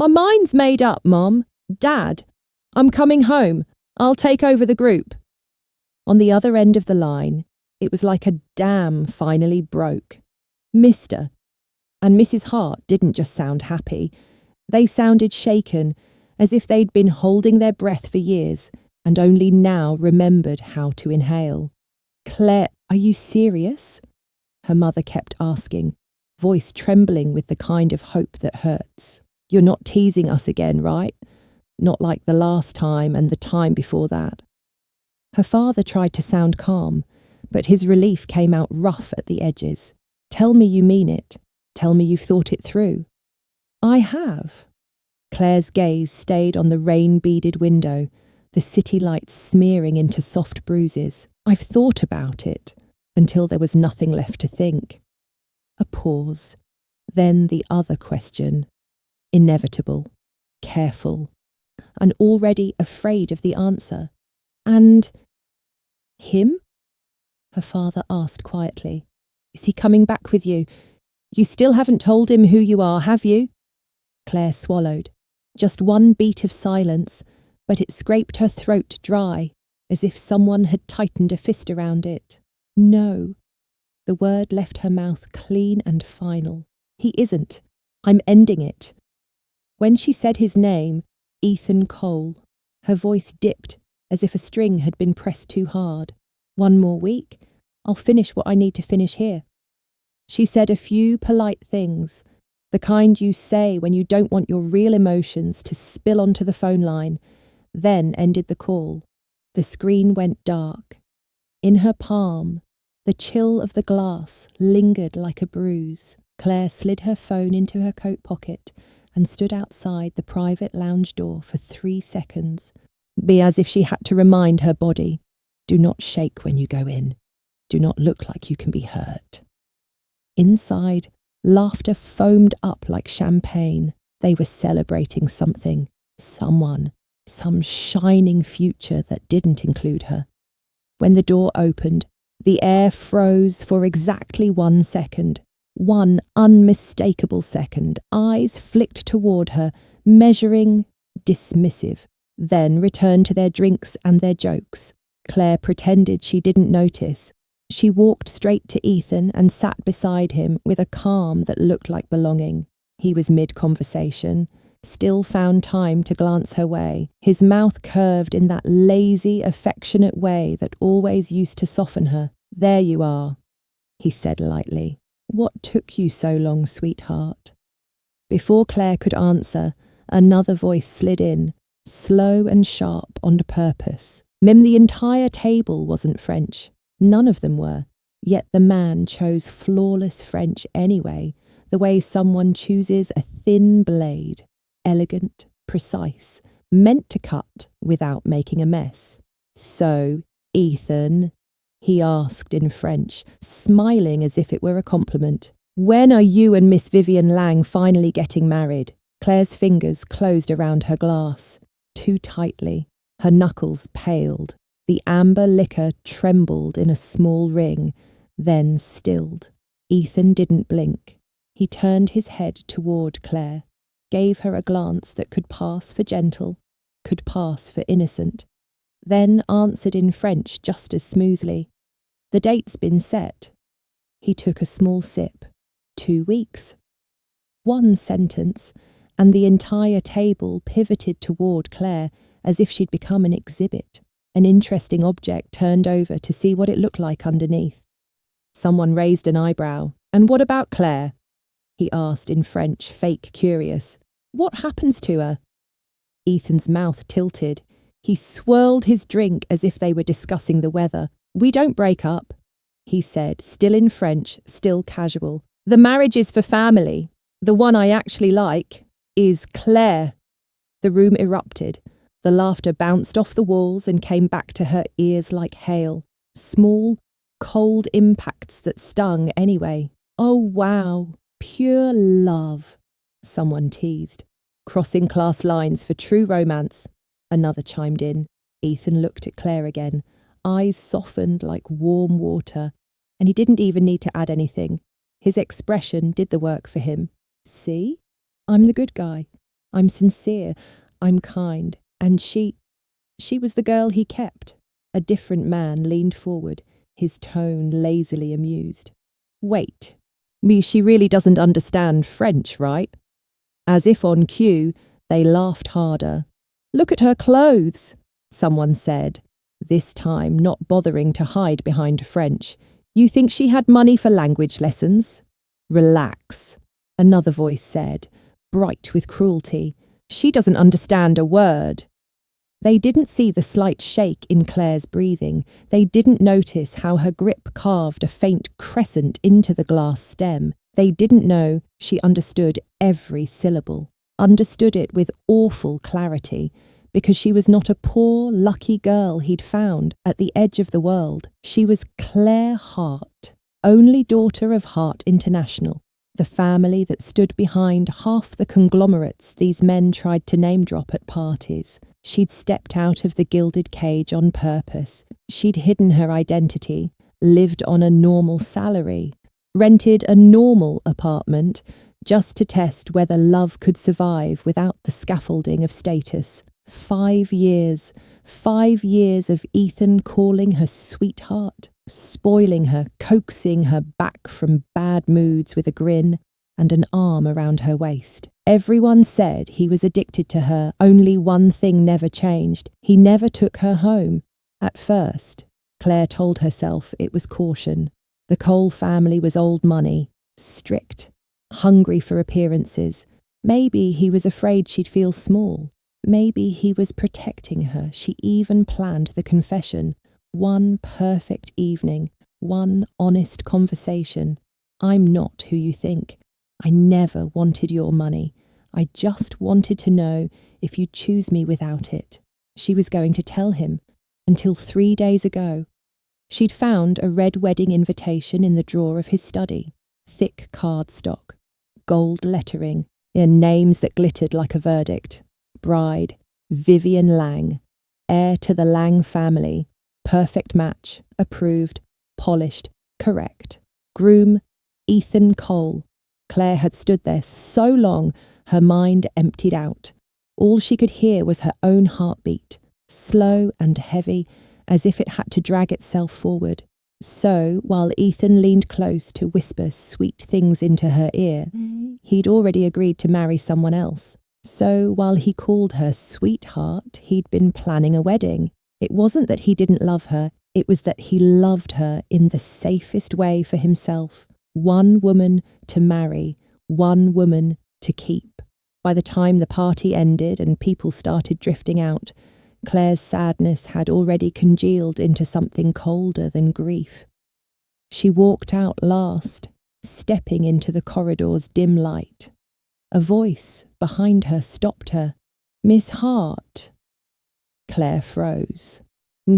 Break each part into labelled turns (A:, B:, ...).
A: My mind's made up, Mom. Dad, I'm coming home. I'll take over the group. On the other end of the line, it was like a dam finally broke. Mr. and Mrs. Hart didn't just sound happy. They sounded shaken, as if they'd been holding their breath for years and only now remembered how to inhale. Claire, are you serious? Her mother kept asking, voice trembling with the kind of hope that hurts. You're not teasing us again, right? Not like the last time and the time before that. Her father tried to sound calm, but his relief came out rough at the edges. Tell me you mean it. Tell me you've thought it through. I have. Claire's gaze stayed on the rain-beaded window, the city lights smearing into soft bruises. I've thought about it, until there was nothing left to think. A pause, then the other question. Inevitable, careful, and already afraid of the answer. And him? Her father asked quietly. Is he coming back with you? You still haven't told him who you are, have you? Claire swallowed. Just one beat of silence, but it scraped her throat dry, as if someone had tightened a fist around it. No. The word left her mouth clean and final. He isn't. I'm ending it. When she said his name, Ethan Cole, her voice dipped as if a string had been pressed too hard. One more week, I'll finish what I need to finish here. She said a few polite things, the kind you say when you don't want your real emotions to spill onto the phone line, then ended the call. The screen went dark. In her palm, the chill of the glass lingered like a bruise. Claire slid her phone into her coat pocket and stood outside the private lounge door for 3 seconds. Be as if she had to remind her body, do not shake when you go in. Do not look like you can be hurt. Inside, laughter foamed up like champagne. They were celebrating something, someone, some shining future that didn't include her. When the door opened, the air froze for exactly 1 second. One unmistakable second. Eyes flicked toward her, measuring, dismissive, then returned to their drinks and their jokes. Claire pretended she didn't notice. She walked straight to Ethan and sat beside him with a calm that looked like belonging. He was mid-conversation, still found time to glance her way, his mouth curved in that lazy, affectionate way that always used to soften her. There you are, he said lightly. What took you so long, sweetheart? Before Claire could answer, another voice slid in, slow and sharp on purpose. The entire table wasn't French. None of them were. Yet the man chose flawless French anyway, the way someone chooses a thin blade. Elegant, precise, meant to cut without making a mess. So, Ethan, he asked in French, smiling as if it were a compliment. When are you and Miss Vivian Lang finally getting married? Claire's fingers closed around her glass, too tightly. Her knuckles paled. The amber liquor trembled in a small ring, then stilled. Ethan didn't blink. He turned his head toward Claire, gave her a glance that could pass for gentle, could pass for innocent, then answered in French just as smoothly. The date's been set. He took a small sip. 2 weeks. One sentence, and the entire table pivoted toward Claire as if she'd become an exhibit, an interesting object turned over to see what it looked like underneath. Someone raised an eyebrow. And what about Claire? He asked in French, fake curious. What happens to her? Ethan's mouth tilted. He swirled his drink as if they were discussing the weather. We don't break up, he said, still in French, still casual. The marriage is for family. The one I actually like is Claire. The room erupted. The laughter bounced off the walls and came back to her ears like hail. Small, cold impacts that stung anyway. Oh wow, pure love, someone teased. Crossing class lines for true romance, another chimed in. Ethan looked at Claire again, eyes softened like warm water, and he didn't even need to add anything. His expression did the work for him. See? I'm the good guy. I'm sincere, I'm kind, and she was the girl he kept. A different man leaned forward, his tone lazily amused. Wait, she really doesn't understand French, right? As if on cue, they laughed harder. Look at her clothes, someone said, this time not bothering to hide behind French. You think she had money for language lessons? Relax, another voice said, bright with cruelty. She doesn't understand a word. They didn't see the slight shake in Claire's breathing. They didn't notice how her grip carved a faint crescent into the glass stem. They didn't know she understood every syllable, understood it with awful clarity, because she was not a poor, lucky girl he'd found at the edge of the world. She was Claire Hart, only daughter of Hart International, the family that stood behind half the conglomerates these men tried to name-drop at parties. She'd stepped out of the gilded cage on purpose. She'd hidden her identity, lived on a normal salary, rented a normal apartment just to test whether love could survive without the scaffolding of status. 5 years of Ethan calling her sweetheart, spoiling her, coaxing her back from bad moods with a grin and an arm around her waist. Everyone said he was addicted to her. Only one thing never changed. He never took her home. At first, Claire told herself it was caution. The Cole family was old money, strict, hungry for appearances. Maybe he was afraid she'd feel small. Maybe he was protecting her. She even planned the confession. One perfect evening, one honest conversation. I'm not who you think. I never wanted your money. I just wanted to know if you'd choose me without it. She was going to tell him, until 3 days ago. She'd found a red wedding invitation in the drawer of his study. Thick cardstock, gold lettering, and names that glittered like a verdict. Bride, Vivian Lang, heir to the Lang family, perfect match, approved, polished, correct. Groom, Ethan Cole. Claire had stood there so long, her mind emptied out. All she could hear was her own heartbeat, slow and heavy, as if it had to drag itself forward. So, while Ethan leaned close to whisper sweet things into her ear, he'd already agreed to marry someone else. So, while he called her sweetheart, he'd been planning a wedding. It wasn't that he didn't love her, it was that he loved her in the safest way for himself. One woman to marry, one woman to keep. By the time the party ended and people started drifting out, Claire's sadness had already congealed into something colder than grief. She walked out last, stepping into the corridor's dim light. A voice behind her stopped her. Miss Hart. Claire froze.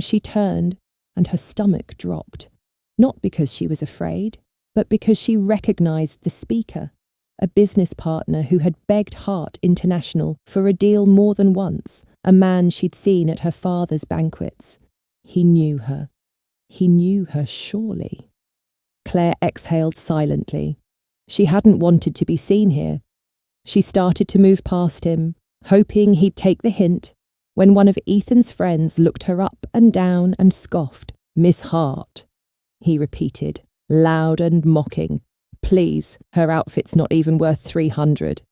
A: She turned, and her stomach dropped, not because she was afraid, but because she recognised the speaker, a business partner who had begged Hart International for a deal more than once, a man she'd seen at her father's banquets. He knew her. He knew her surely. Claire exhaled silently. She hadn't wanted to be seen here. She started to move past him, hoping he'd take the hint, when one of Ethan's friends looked her up and down and scoffed. Miss Hart, he repeated, loud and mocking. Please, her outfit's not even worth 300.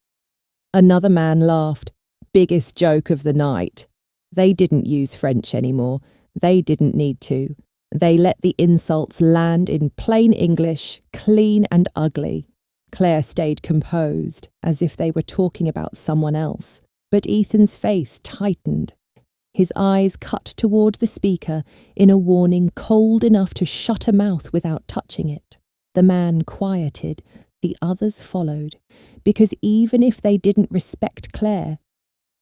A: Another man laughed. Biggest joke of the night. They didn't use French anymore. They didn't need to. They let the insults land in plain English, clean and ugly. Claire stayed composed, as if they were talking about someone else. But Ethan's face tightened. His eyes cut toward the speaker in a warning cold enough to shut a mouth without touching it. The man quieted, the others followed, because even if they didn't respect Claire,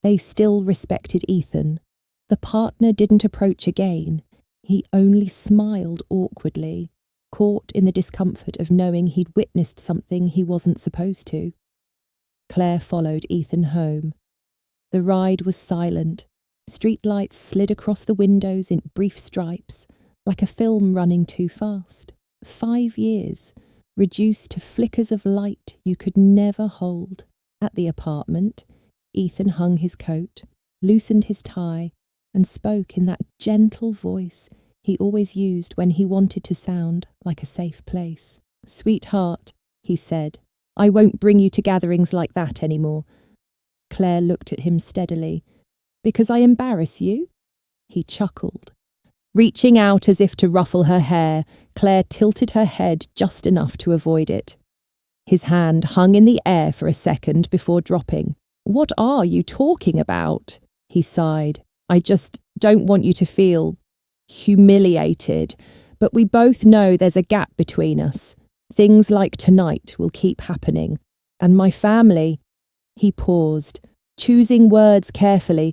A: they still respected Ethan. The partner didn't approach again. He only smiled awkwardly, caught in the discomfort of knowing he'd witnessed something he wasn't supposed to. Claire followed Ethan home. The ride was silent. Streetlights slid across the windows in brief stripes, like a film running too fast. 5 years, reduced to flickers of light you could never hold. At the apartment, Ethan hung his coat, loosened his tie, and spoke in that gentle voice he always used when he wanted to sound like a safe place. "Sweetheart," he said, "I won't bring you to gatherings like that anymore." Claire looked at him steadily. "Because I embarrass you?" He chuckled. Reaching out as if to ruffle her hair, Claire tilted her head just enough to avoid it. His hand hung in the air for a second before dropping. "What are you talking about?" he sighed. "I just don't want you to feel humiliated, but we both know there's a gap between us. Things like tonight will keep happening. And my family..." He paused, choosing words carefully.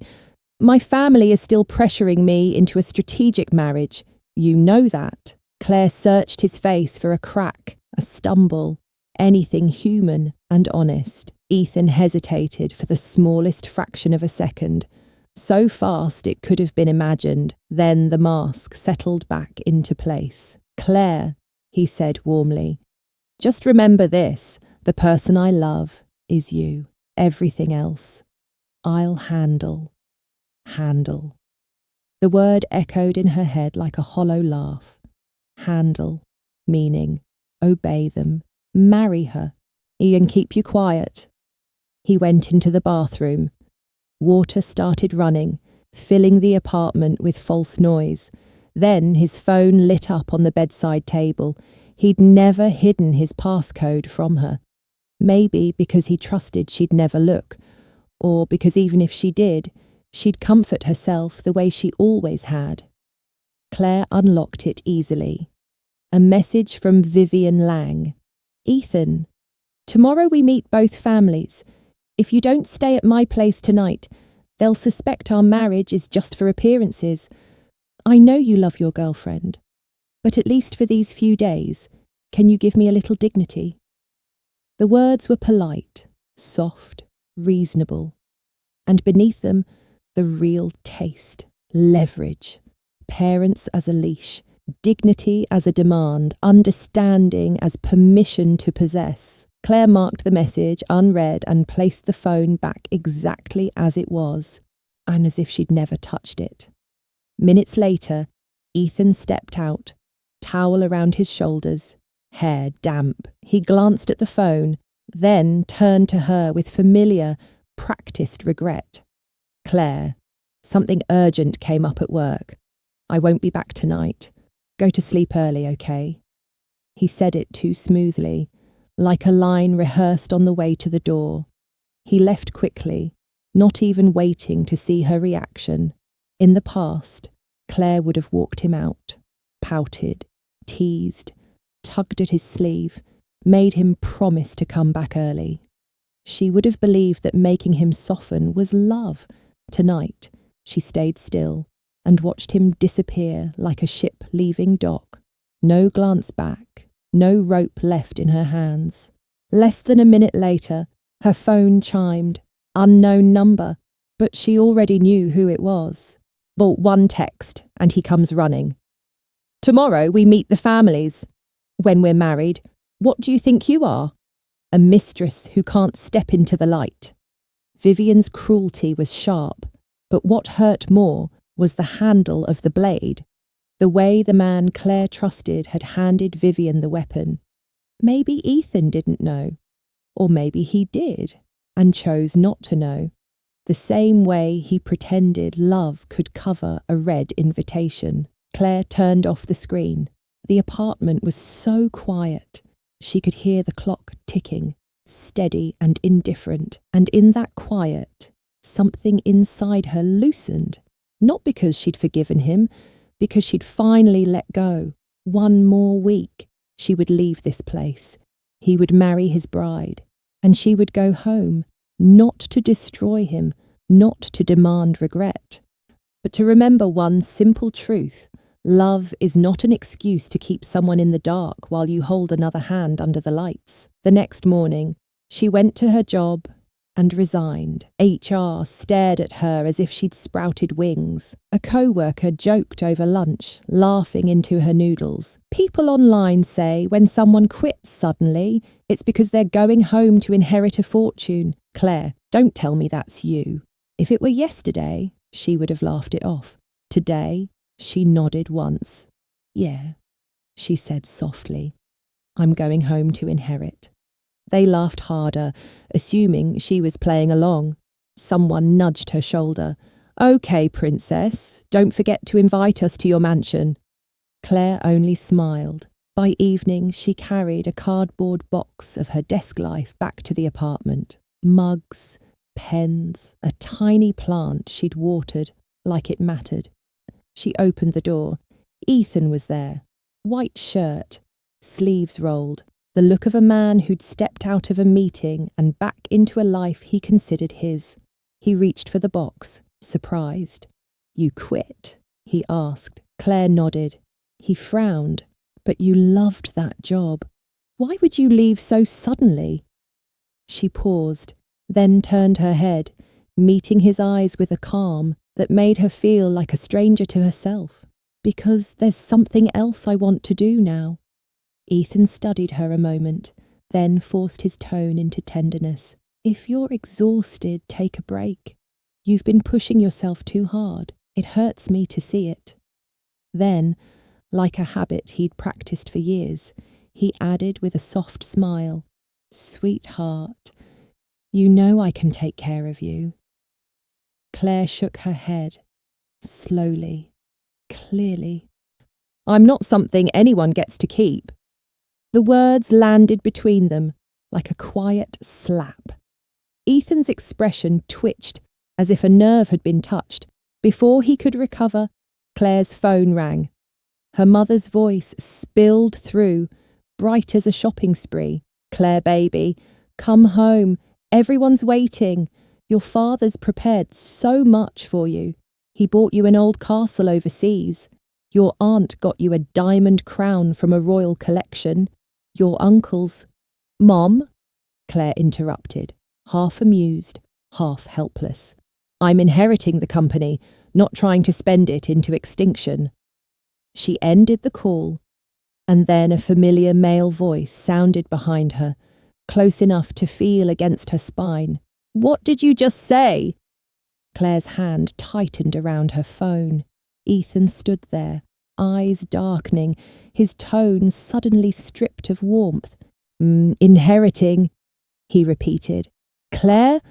A: "My family is still pressuring me into a strategic marriage. You know that." Claire searched his face for a crack, a stumble, anything human and honest. Ethan hesitated for the smallest fraction of a second. So fast it could have been imagined, then the mask settled back into place. "Claire," he said warmly, "just remember this, the person I love is you. Everything else, I'll handle. Handle." The word echoed in her head like a hollow laugh. Handle, meaning obey them, marry her, and keep you quiet. He went into the bathroom. Water started running, filling the apartment with false noise. Then his phone lit up on the bedside table. He'd never hidden his passcode from her. Maybe because he trusted she'd never look, or because even if she did, she'd comfort herself the way she always had. Claire unlocked it easily. A message from Vivian Lang. "Ethan, tomorrow we meet both families. If you don't stay at my place tonight, they'll suspect our marriage is just for appearances. I know you love your girlfriend, but at least for these few days, can you give me a little dignity?" The words were polite, soft, reasonable, and beneath them, the real taste, leverage, parents as a leash, dignity as a demand, understanding as permission to possess. Claire marked the message unread and placed the phone back exactly as it was, and as if she'd never touched it. Minutes later, Ethan stepped out, towel around his shoulders, hair damp. He glanced at the phone, then turned to her with familiar, practiced regret. "Claire, something urgent came up at work. I won't be back tonight. Go to sleep early, okay?" He said it too smoothly, like a line rehearsed on the way to the door. He left quickly, not even waiting to see her reaction. In the past, Claire would have walked him out, pouted, teased, tugged at his sleeve, made him promise to come back early. She would have believed that making him soften was love. Tonight, she stayed still and watched him disappear like a ship leaving dock. No glance back, no rope left in her hands. Less than a minute later, her phone chimed. Unknown number, but she already knew who it was. But one text, and he comes running. "Tomorrow we meet the families. When we're married, what do you think you are? A mistress who can't step into the light." Vivian's cruelty was sharp, but what hurt more was the handle of the blade, the way the man Claire trusted had handed Vivian the weapon. Maybe Ethan didn't know, or maybe he did, and chose not to know, the same way he pretended love could cover a red invitation. Claire turned off the screen. The apartment was so quiet. She could hear the clock ticking, steady and indifferent, and in that quiet, something inside her loosened. Not because she'd forgiven him, because she'd finally let go. One more week, she would leave this place. He would marry his bride, and she would go home, not to destroy him, not to demand regret, but to remember one simple truth. Love is not an excuse to keep someone in the dark while you hold another hand under the lights. The next morning, she went to her job and resigned. HR stared at her as if she'd sprouted wings. A co-worker joked over lunch, laughing into her noodles. People online say when someone quits suddenly, it's because they're going home to inherit a fortune. Claire, Don't tell me that's you. If it were yesterday, she would have laughed it off. Today, she nodded once. Yeah, she said softly. I'm going home to inherit. They laughed harder, assuming she was playing along. Someone nudged her shoulder. Okay, Princess, don't forget to invite us to your mansion. Claire only smiled. By evening, she carried a cardboard box of her desk life back to the apartment. Mugs, pens, a tiny plant she'd watered like it mattered. She opened the door. Ethan was there. White shirt, sleeves rolled, the look of a man who'd stepped out of a meeting and back into a life he considered his. He reached for the box, surprised. You quit? He asked. Claire nodded. He frowned. But you loved that job. Why would you leave so suddenly? She paused, then turned her head, meeting his eyes with a calm that made her feel like a stranger to herself. Because there's something else I want to do now. Ethan studied her a moment, then forced his tone into tenderness. If you're exhausted, take a break. You've been pushing yourself too hard. It hurts me to see it. Then, like a habit he'd practiced for years, he added with a soft smile, Sweetheart, you know I can take care of you. Claire shook her head, slowly, clearly. I'm not something anyone gets to keep. The words landed between them like a quiet slap. Ethan's expression twitched as if a nerve had been touched. Before he could recover, Claire's phone rang. Her mother's voice spilled through, bright as a shopping spree. Claire, baby, come home. Everyone's waiting. Your father's prepared so much for you. He bought you an old castle overseas. Your aunt got you a diamond crown from a royal collection. Your uncle's... Mom? Claire interrupted, half amused, half helpless. I'm inheriting the company, not trying to spend it into extinction. She ended the call, and then a familiar male voice sounded behind her, close enough to feel against her spine. What did you just say? Claire's hand tightened around her phone. Ethan stood there, eyes darkening, his tone suddenly stripped of warmth. Inheriting, he repeated. Claire?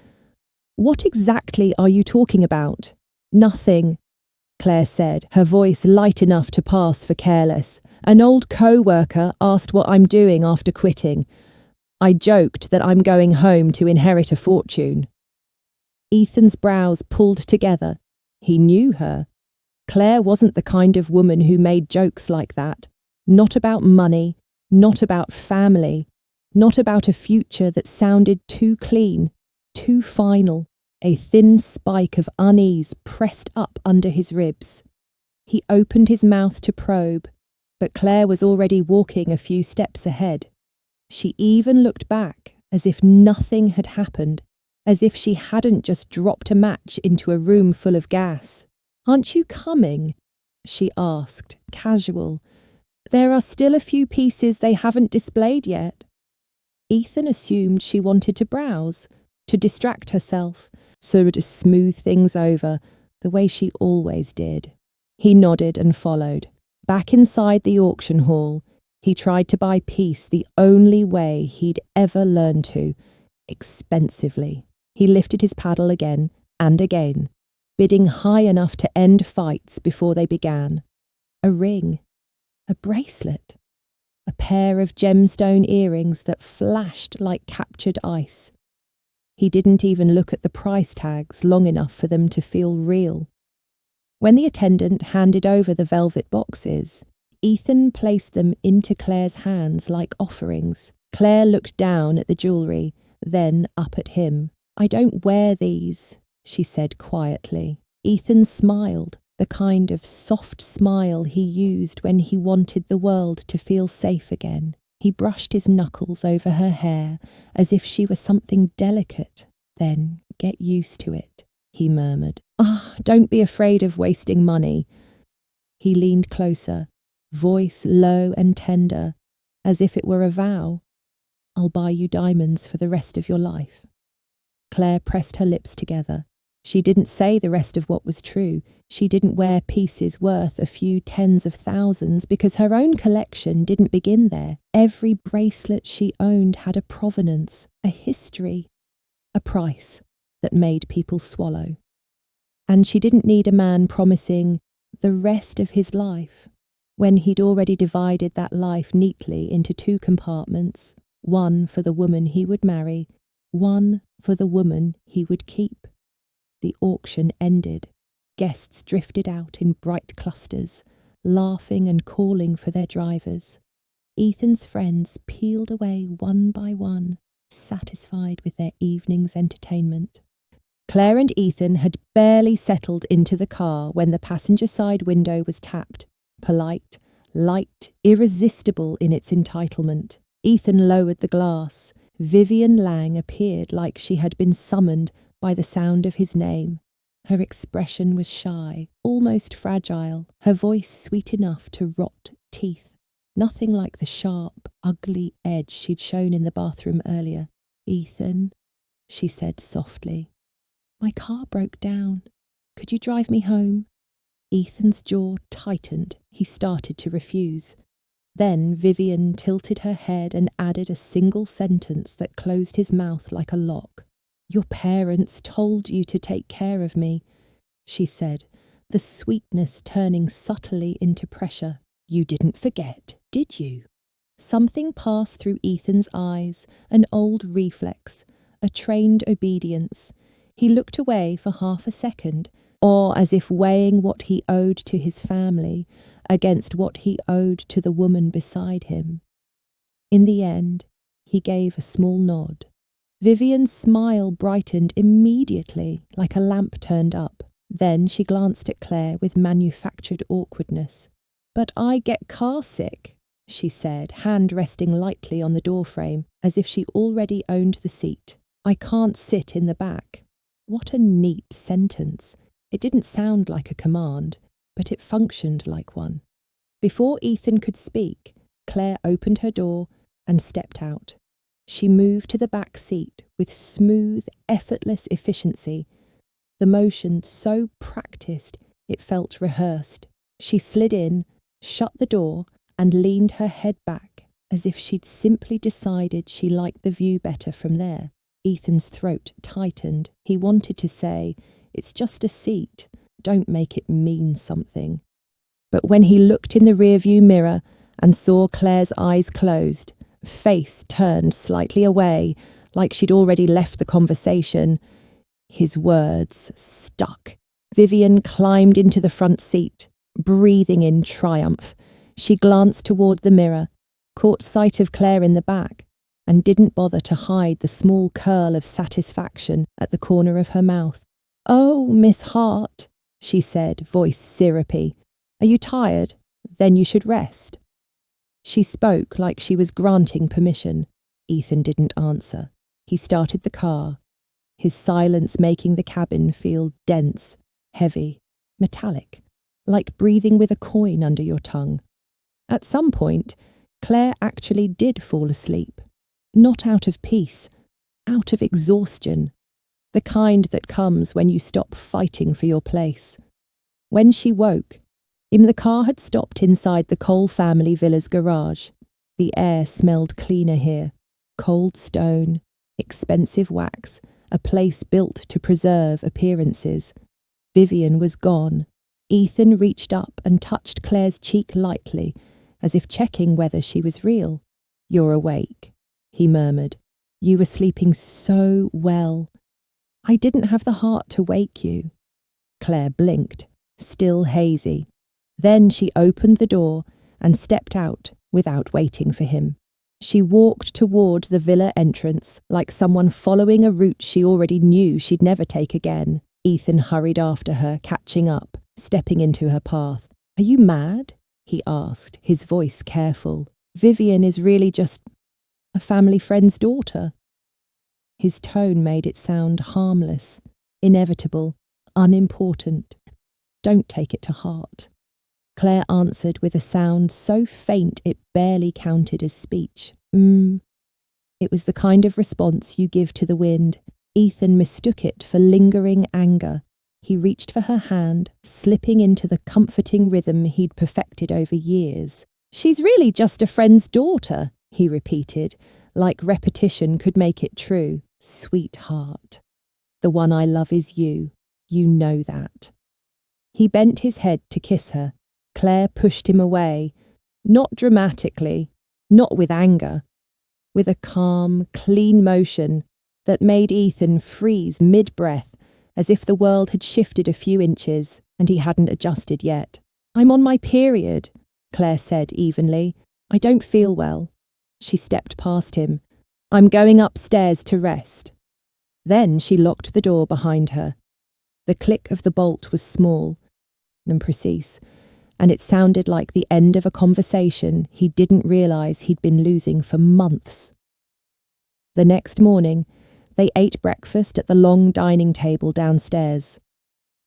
A: What exactly are you talking about? Nothing, Claire said, her voice light enough to pass for careless. An old co-worker asked what I'm doing after quitting. I joked that I'm going home to inherit a fortune. Ethan's brows pulled together. He knew her. Claire wasn't the kind of woman who made jokes like that. Not about money, not about family, not about a future that sounded too clean, too final. A thin spike of unease pressed up under his ribs. He opened his mouth to probe, but Claire was already walking a few steps ahead. She even looked back as if nothing had happened, as if she hadn't just dropped a match into a room full of gas. Aren't you coming? She asked, casual. There are still a few pieces they haven't displayed yet. Ethan assumed she wanted to browse, to distract herself, so to smooth things over, the way she always did. He nodded and followed. Back inside the auction hall, he tried to buy peace the only way he'd ever learned to, expensively. He lifted his paddle again and again, bidding high enough to end fights before they began. A ring, a bracelet, a pair of gemstone earrings that flashed like captured ice. He didn't even look at the price tags long enough for them to feel real. When the attendant handed over the velvet boxes, Ethan placed them into Claire's hands like offerings. Claire looked down at the jewellery, then up at him. I don't wear these, she said quietly. Ethan smiled, the kind of soft smile he used when he wanted the world to feel safe again. He brushed his knuckles over her hair as if she were something delicate. Then get used to it, he murmured. Don't be afraid of wasting money. He leaned closer, voice low and tender, as if it were a vow. I'll buy you diamonds for the rest of your life. Claire pressed her lips together. She didn't say the rest of what was true. She didn't wear pieces worth a few tens of thousands because her own collection didn't begin there. Every bracelet she owned had a provenance, a history, a price that made people swallow. And she didn't need a man promising the rest of his life when he'd already divided that life neatly into 2 compartments, one for the woman he would marry, one for the woman he would keep. The auction ended. Guests drifted out in bright clusters, laughing and calling for their drivers. Ethan's friends peeled away one by one, satisfied with their evening's entertainment. Claire and Ethan had barely settled into the car when the passenger side window was tapped. Polite, light, irresistible in its entitlement. Ethan lowered the glass. Vivian Lang appeared like she had been summoned by the sound of his name. Her expression was shy, almost fragile, her voice sweet enough to rot teeth. Nothing like the sharp, ugly edge she'd shown in the bathroom earlier. "Ethan," she said softly, "my car broke down. Could you drive me home?" Ethan's jaw tightened. He started to refuse. Then Vivian tilted her head and added a single sentence that closed his mouth like a lock. "Your parents told you to take care of me," she said, the sweetness turning subtly into pressure. "You didn't forget, did you?" Something passed through Ethan's eyes, an old reflex, a trained obedience. He looked away for half a second, or as if weighing what he owed to his family against what he owed to the woman beside him. In the end, he gave a small nod. Vivian's smile brightened immediately, like a lamp turned up. Then she glanced at Claire with manufactured awkwardness. "But I get car sick," she said, hand resting lightly on the doorframe, as if she already owned the seat. "I can't sit in the back." What a neat sentence. It didn't sound like a command, but it functioned like one. Before Ethan could speak, Claire opened her door and stepped out. She moved to the back seat with smooth, effortless efficiency, the motion so practiced it felt rehearsed. She slid in, shut the door, and leaned her head back as if she'd simply decided she liked the view better from there. Ethan's throat tightened. He wanted to say, "It's just a seat, don't make it mean something." But when he looked in the rearview mirror and saw Claire's eyes closed, face turned slightly away, like she'd already left the conversation, his words stuck. Vivian climbed into the front seat, breathing in triumph. She glanced toward the mirror, caught sight of Claire in the back, and didn't bother to hide the small curl of satisfaction at the corner of her mouth. "Oh, Miss Hart," she said, voice syrupy. "Are you tired? Then you should rest." She spoke like she was granting permission. Ethan didn't answer. He started the car, his silence making the cabin feel dense, heavy, metallic, like breathing with a coin under your tongue. At some point, Claire actually did fall asleep. Not out of peace, out of exhaustion, the kind that comes when you stop fighting for your place. When she woke, the car had stopped inside the Cole family villa's garage. The air smelled cleaner here. Cold stone, expensive wax, a place built to preserve appearances. Vivian was gone. Ethan reached up and touched Claire's cheek lightly, as if checking whether she was real. "You're awake," he murmured. "You were sleeping so well." "I didn't have the heart to wake you." Claire blinked, still hazy. Then she opened the door and stepped out without waiting for him. She walked toward the villa entrance like someone following a route she already knew she'd never take again. Ethan hurried after her, catching up, stepping into her path. "Are you mad?" he asked, his voice careful. "Vivian is really just a family friend's daughter." His tone made it sound harmless, inevitable, unimportant. "Don't take it to heart." Claire answered with a sound so faint it barely counted as speech. It was the kind of response you give to the wind, Ethan mistook it for lingering anger. He reached for her hand, slipping into the comforting rhythm he'd perfected over years. "She's really just a friend's daughter," he repeated, like repetition could make it true. "Sweetheart. The one I love is you. You know that." He bent his head to kiss her. Claire pushed him away, not dramatically, not with anger, with a calm, clean motion that made Ethan freeze mid-breath, as if the world had shifted a few inches and he hadn't adjusted yet. "I'm on my period," Claire said evenly. "I don't feel well." She stepped past him. "I'm going upstairs to rest." Then she locked the door behind her. The click of the bolt was small and precise, and it sounded like the end of a conversation he didn't realise he'd been losing for months. The next morning, they ate breakfast at the long dining table downstairs.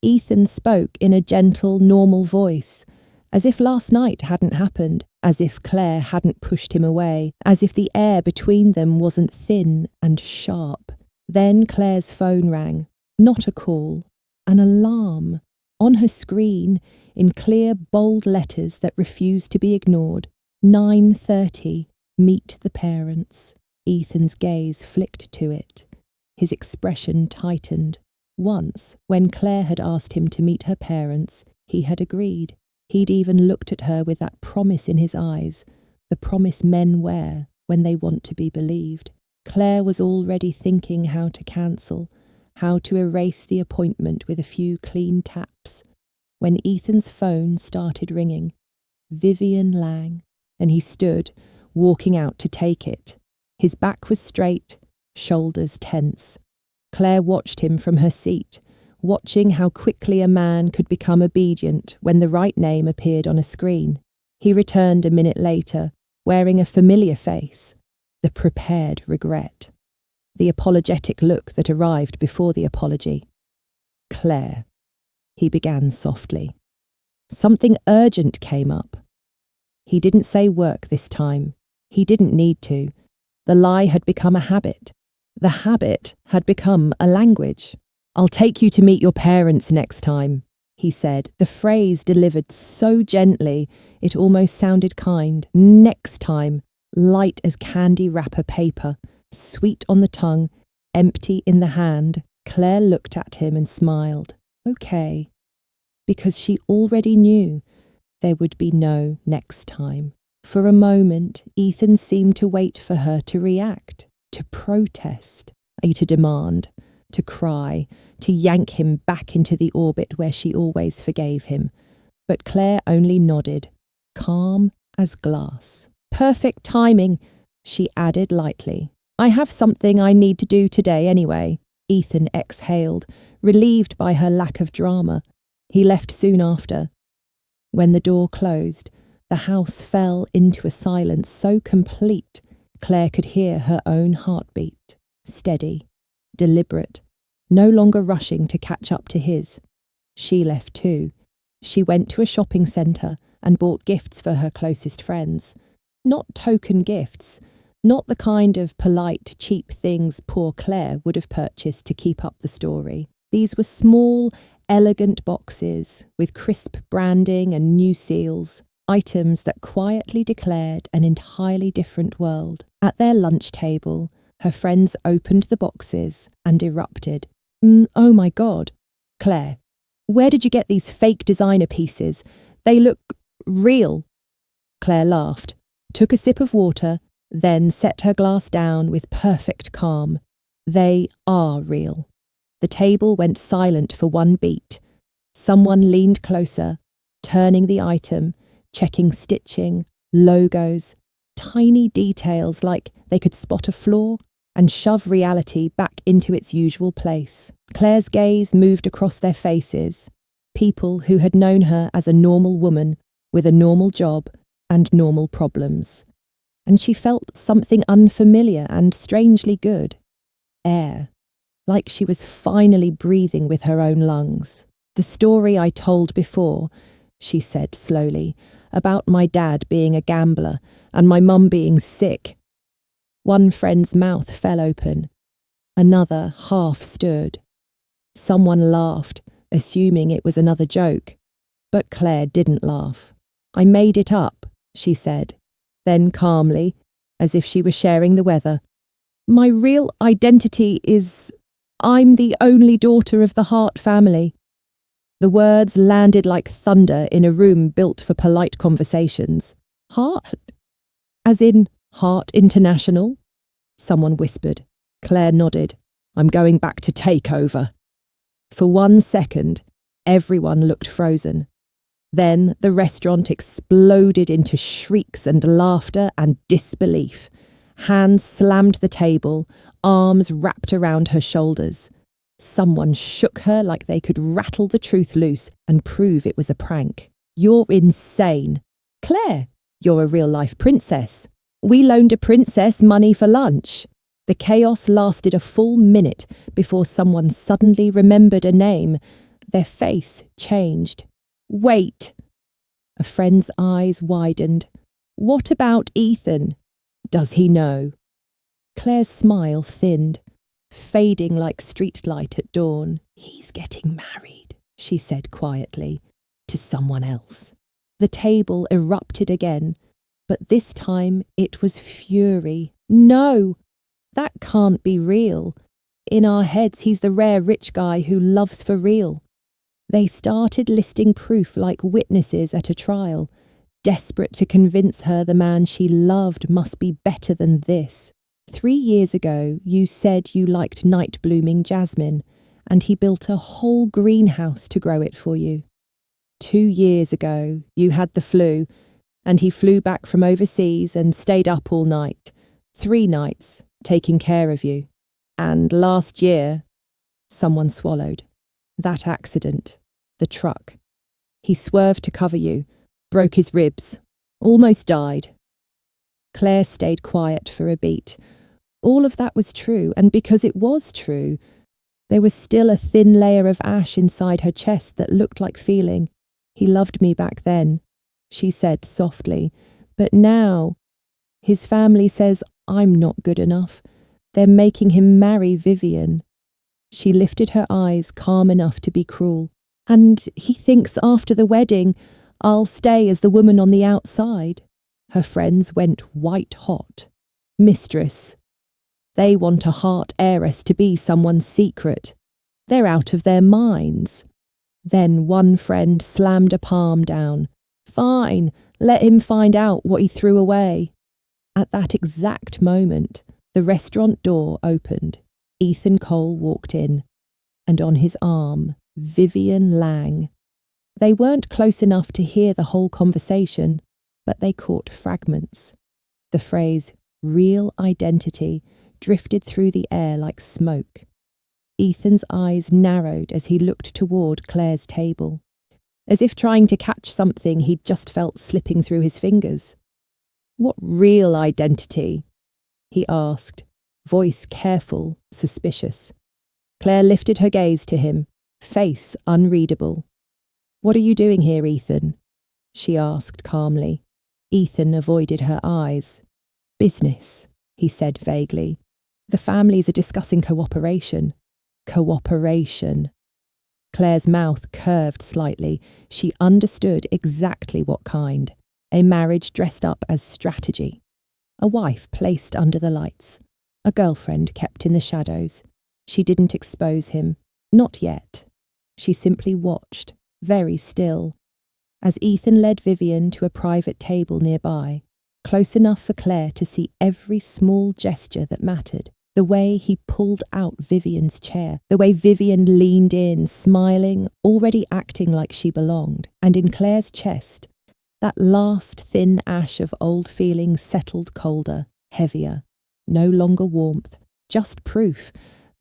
A: Ethan spoke in a gentle, normal voice, as if last night hadn't happened, as if Claire hadn't pushed him away, as if the air between them wasn't thin and sharp. Then Claire's phone rang. Not a call, an alarm. On her screen, in clear, bold letters that refused to be ignored, 9:30, meet the parents. Ethan's gaze flicked to it. His expression tightened. Once, when Claire had asked him to meet her parents, he had agreed. He'd even looked at her with that promise in his eyes, the promise men wear when they want to be believed. Claire was already thinking how to cancel, how to erase the appointment with a few clean taps, when Ethan's phone started ringing. Vivian Lang, and he stood, walking out to take it. His back was straight, shoulders tense. Claire watched him from her seat, watching how quickly a man could become obedient when the right name appeared on a screen. He returned a minute later, wearing a familiar face, the prepared regret, the apologetic look that arrived before the apology. "Claire," he began softly. Something urgent came up. He didn't say work this time. He didn't need to. The lie had become a habit. The habit had become a language. "I'll take you to meet your parents next time," he said, the phrase delivered so gently it almost sounded kind. Next time, light as candy wrapper paper, sweet on the tongue, empty in the hand. Claire looked at him and smiled. Okay. Because she already knew there would be no next time. For a moment, Ethan seemed to wait for her to react, to protest, to demand, to cry, to yank him back into the orbit where she always forgave him. But Claire only nodded, calm as glass. "Perfect timing," she added lightly. "I have something I need to do today anyway." Ethan exhaled, relieved by her lack of drama. He left soon after. When the door closed, the house fell into a silence so complete Claire could hear her own heartbeat, steady, deliberate, no longer rushing to catch up to his. She left too. She went to a shopping centre and bought gifts for her closest friends. Not token gifts, not the kind of polite, cheap things poor Claire would have purchased to keep up the story. These were small, elegant boxes with crisp branding and new seals, items that quietly declared an entirely different world. At their lunch table, her friends opened the boxes and erupted. "Oh my God, Claire, where did you get these fake designer pieces? They look real." Claire laughed, took a sip of water, then set her glass down with perfect calm. "They are real." The table went silent for one beat. Someone leaned closer, turning the item, checking stitching, logos, tiny details like they could spot a flaw and shove reality back into its usual place. Claire's gaze moved across their faces, people who had known her as a normal woman with a normal job and normal problems. And she felt something unfamiliar and strangely good. Air. Like she was finally breathing with her own lungs. "The story I told before," she said slowly, "about my dad being a gambler and my mum being sick." One friend's mouth fell open. Another half stood. Someone laughed, assuming it was another joke. But Claire didn't laugh. "I made it up," she said. Then calmly, as if she were sharing the weather, "My real identity is I'm the only daughter of the Hart family." The words landed like thunder in a room built for polite conversations. "Hart? As in Hart International?" Someone whispered. Claire nodded. "I'm going back to take over." For 1 second, everyone looked frozen. Then the restaurant exploded into shrieks and laughter and disbelief. Hands slammed the table, arms wrapped around her shoulders. Someone shook her like they could rattle the truth loose and prove it was a prank. "You're insane." "Claire, you're a real-life princess. We loaned a princess money for lunch." The chaos lasted a full minute before someone suddenly remembered a name. Their face changed. "Wait." A friend's eyes widened. "What about Ethan? Does he know?" Claire's smile thinned, fading like streetlight at dawn. "He's getting married," she said quietly, "to someone else." The table erupted again, but this time it was fury. "No, that can't be real. In our heads he's the rare rich guy who loves for real." They started listing proof like witnesses at a trial, desperate to convince her the man she loved must be better than this. 3 years ago, you said you liked night-blooming jasmine, and he built a whole greenhouse to grow it for you. 2 years ago, you had the flu, and he flew back from overseas and stayed up all night. 3 nights, taking care of you. And last year, someone swallowed. That accident, the truck. He swerved to cover you, broke his ribs, almost died. Claire stayed quiet for a beat. All of that was true, and because it was true, there was still a thin layer of ash inside her chest that looked like feeling. "He loved me back then," she said softly, "but now his family says I'm not good enough. They're making him marry Vivian." She lifted her eyes, calm enough to be cruel. "And he thinks after the wedding, I'll stay as the woman on the outside." Her friends went white hot. "Mistress, they want a Hart heiress to be someone's secret. They're out of their minds." Then one friend slammed a palm down. "Fine, let him find out what he threw away." At that exact moment, the restaurant door opened. Ethan Cole walked in, and on his arm, Vivian Lang. They weren't close enough to hear the whole conversation, but they caught fragments. The phrase, "real identity," drifted through the air like smoke. Ethan's eyes narrowed as he looked toward Claire's table, as if trying to catch something he'd just felt slipping through his fingers. "What real identity?" he asked, voice careful, suspicious. Claire lifted her gaze to him, face unreadable. "What are you doing here, Ethan?" she asked calmly. Ethan avoided her eyes. "Business," he said vaguely. "The families are discussing cooperation." Cooperation. Claire's mouth curved slightly. She understood exactly what kind. A marriage dressed up as strategy. A wife placed under the lights. A girlfriend kept in the shadows. She didn't expose him. Not yet. She simply watched, very still, as Ethan led Vivian to a private table nearby, close enough for Claire to see every small gesture that mattered. The way he pulled out Vivian's chair, the way Vivian leaned in, smiling, already acting like she belonged, and in Claire's chest, that last thin ash of old feelings settled colder, heavier. No longer warmth, just proof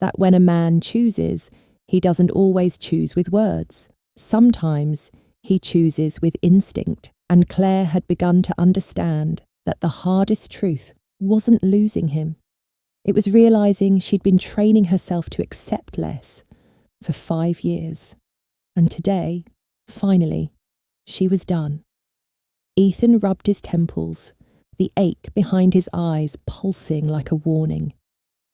A: that when a man chooses, he doesn't always choose with words. Sometimes he chooses with instinct, and Claire had begun to understand that the hardest truth wasn't losing him. It was realizing she'd been training herself to accept less for 5 years. And today, finally, she was done. Ethan rubbed his temples, the ache behind his eyes pulsing like a warning.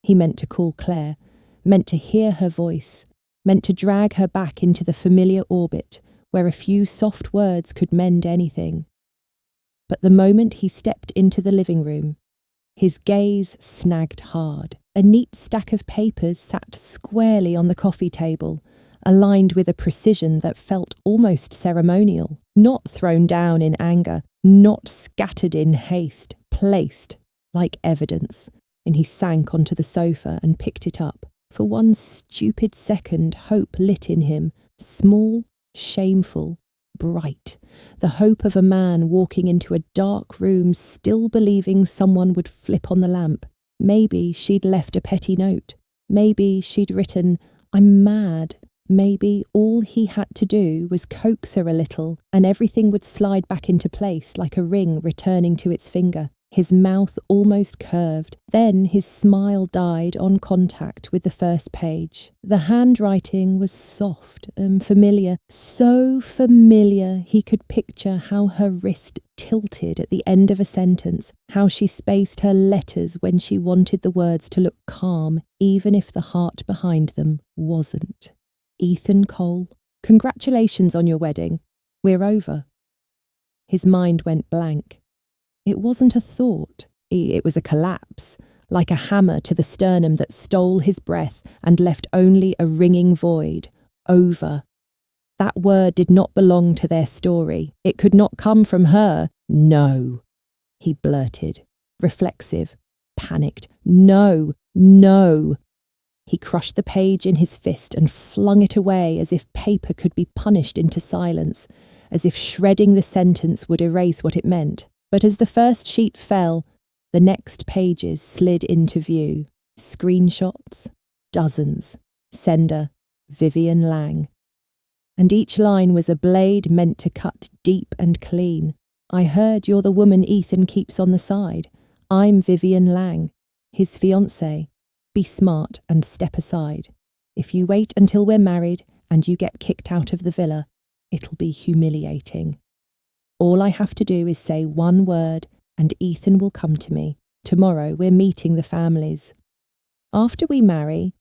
A: He meant to call Claire, meant to hear her voice, meant to drag her back into the familiar orbit where a few soft words could mend anything. But the moment he stepped into the living room, his gaze snagged hard. A neat stack of papers sat squarely on the coffee table, aligned with a precision that felt almost ceremonial, not thrown down in anger, not scattered in haste, placed like evidence. And he sank onto the sofa and picked it up. For one stupid second, hope lit in him, small, shameful, bright. The hope of a man walking into a dark room still believing someone would flip on the lamp. Maybe she'd left a petty note. Maybe she'd written, "I'm mad." Maybe all he had to do was coax her a little and everything would slide back into place like a ring returning to its finger. His mouth almost curved. Then his smile died on contact with the first page. The handwriting was soft and familiar, so familiar he could picture how her wrist tilted at the end of a sentence, how she spaced her letters when she wanted the words to look calm, even if the heart behind them wasn't. Ethan Cole, congratulations on your wedding. We're over. His mind went blank. It wasn't a thought, it was a collapse, like a hammer to the sternum that stole his breath and left only a ringing void. Over. That word did not belong to their story. It could not come from her. No, he blurted, reflexive, panicked. No, no. He crushed the page in his fist and flung it away as if paper could be punished into silence, as if shredding the sentence would erase what it meant. But as the first sheet fell, the next pages slid into view. Screenshots, dozens. Sender, Vivian Lang. And each line was a blade meant to cut deep and clean. I heard you're the woman Ethan keeps on the side. I'm Vivian Lang, his fiancée. Be smart and step aside. If you wait until we're married and you get kicked out of the villa, it'll be humiliating. All I have to do is say one word and Ethan will come to me. Tomorrow we're meeting the families. After we marry,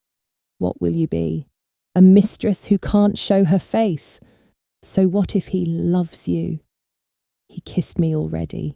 A: what will you be? A mistress who can't show her face. So what if he loves you? He kissed me already.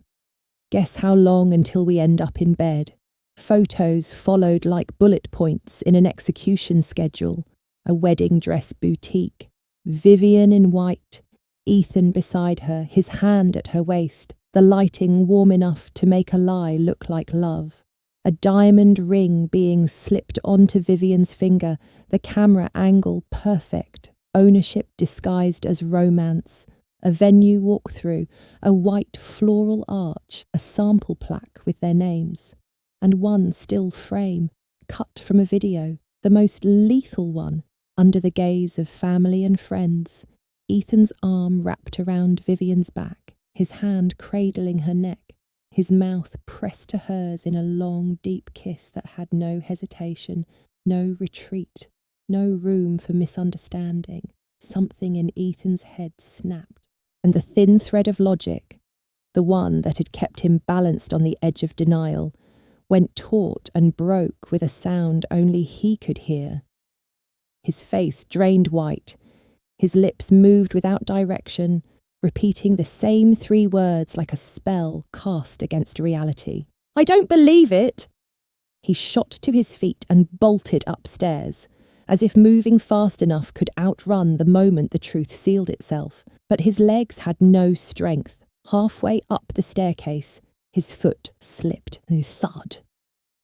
A: Guess how long until we end up in bed? Photos followed like bullet points in an execution schedule. A wedding dress boutique. Vivian in white. Ethan beside her, his hand at her waist, the lighting warm enough to make a lie look like love. A diamond ring being slipped onto Vivian's finger, the camera angle perfect, ownership disguised as romance, a venue walkthrough, a white floral arch, a sample plaque with their names, and one still frame, cut from a video, the most lethal one, under the gaze of family and friends. Ethan's arm wrapped around Vivian's back, his hand cradling her neck, his mouth pressed to hers in a long, deep kiss that had no hesitation, no retreat, no room for misunderstanding. Something in Ethan's head snapped, and the thin thread of logic, the one that had kept him balanced on the edge of denial, went taut and broke with a sound only he could hear. His face drained white. His lips moved without direction, repeating the same 3 words like a spell cast against reality. I don't believe it! He shot to his feet and bolted upstairs, as if moving fast enough could outrun the moment the truth sealed itself. But his legs had no strength. Halfway up the staircase, his foot slipped. Thud.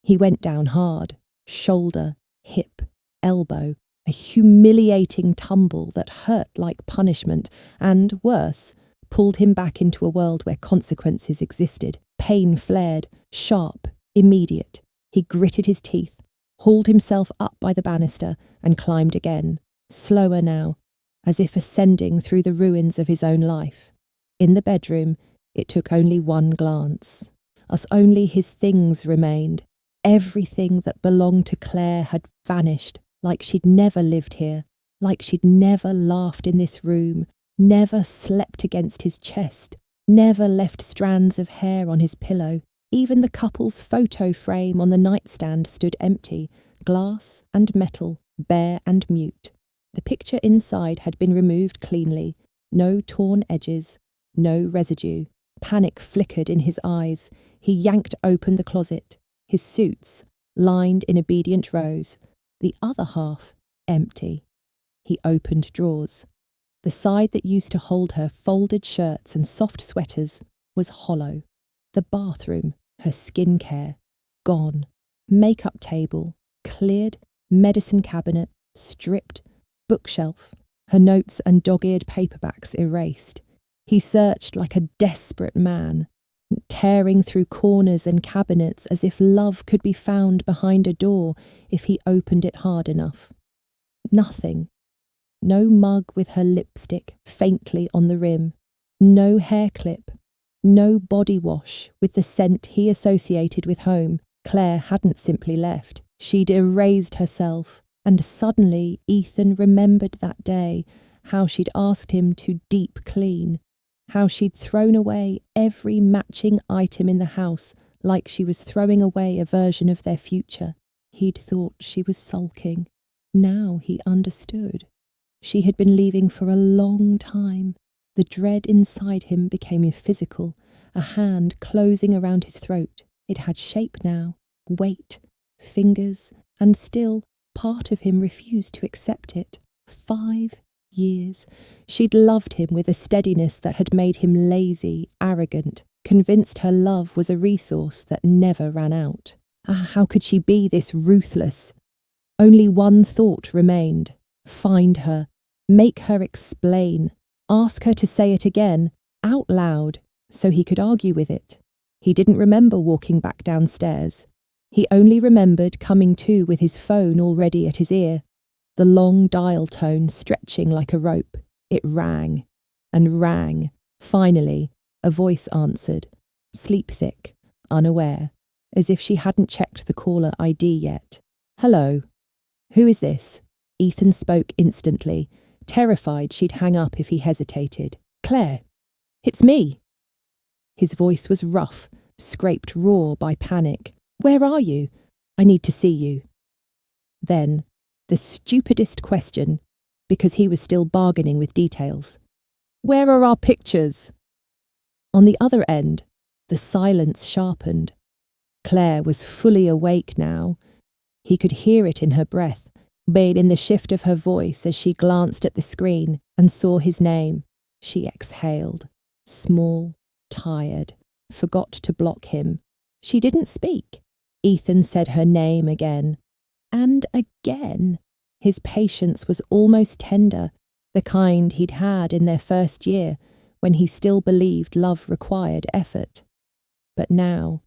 A: He went down hard, shoulder, hip, elbow, a humiliating tumble that hurt like punishment and, worse, pulled him back into a world where consequences existed. Pain flared, sharp, immediate. He gritted his teeth, hauled himself up by the banister and climbed again, slower now, as if ascending through the ruins of his own life. In the bedroom, it took only one glance, as only his things remained. Everything that belonged to Claire had vanished, like she'd never lived here, like she'd never laughed in this room, never slept against his chest, never left strands of hair on his pillow. Even the couple's photo frame on the nightstand stood empty, Glass and metal, bare and mute. The picture inside had been removed cleanly. No torn edges, no residue. Panic flickered in his eyes. He yanked open the closet. His suits, lined in obedient rows. The other half, empty. He opened drawers. The side that used to hold her folded shirts and soft sweaters was hollow. The bathroom, her skincare, gone. Makeup table, cleared. Medicine cabinet, stripped. Bookshelf, her notes and dog-eared paperbacks erased. He searched like a desperate man, tearing through corners and cabinets as if love could be found behind a door if he opened it hard enough. Nothing. No mug with her lipstick faintly on the rim. No hair clip. No body wash with the scent he associated with home. Claire hadn't simply left. She'd erased herself. And suddenly Ethan remembered that day, how she'd asked him to deep clean, how she'd thrown away every matching item in the house like she was throwing away a version of their future. He'd thought she was sulking. Now he understood. She had been leaving for a long time. The dread inside him became physical, a hand closing around his throat. It had shape now, weight, fingers, and still part of him refused to accept it. 5 years. She'd loved him with a steadiness that had made him lazy, arrogant, convinced her love was a resource that never ran out. How could she be this ruthless? Only one thought remained. Find her. Make her explain. Ask her to say it again, out loud, so he could argue with it. He didn't remember walking back downstairs. He only remembered coming to with his phone already at his ear, the long dial tone stretching like a rope. It rang and rang. Finally, a voice answered, sleep-thick, unaware, as if she hadn't checked the caller ID yet. Hello. Who is this? Ethan spoke instantly, terrified she'd hang up if he hesitated. Claire. It's me. His voice was rough, scraped raw by panic. Where are you? I need to see you. Then, the stupidest question, because he was still bargaining with details. Where are our pictures? On the other end, the silence sharpened. Claire was fully awake now. He could hear it in her breath, but in the shift of her voice as she glanced at the screen and saw his name. She exhaled, small, tired, forgot to block him. She didn't speak. Ethan said her name again. And again. His patience was almost tender, the kind he'd had in their first year, when he still believed love required effort. But now,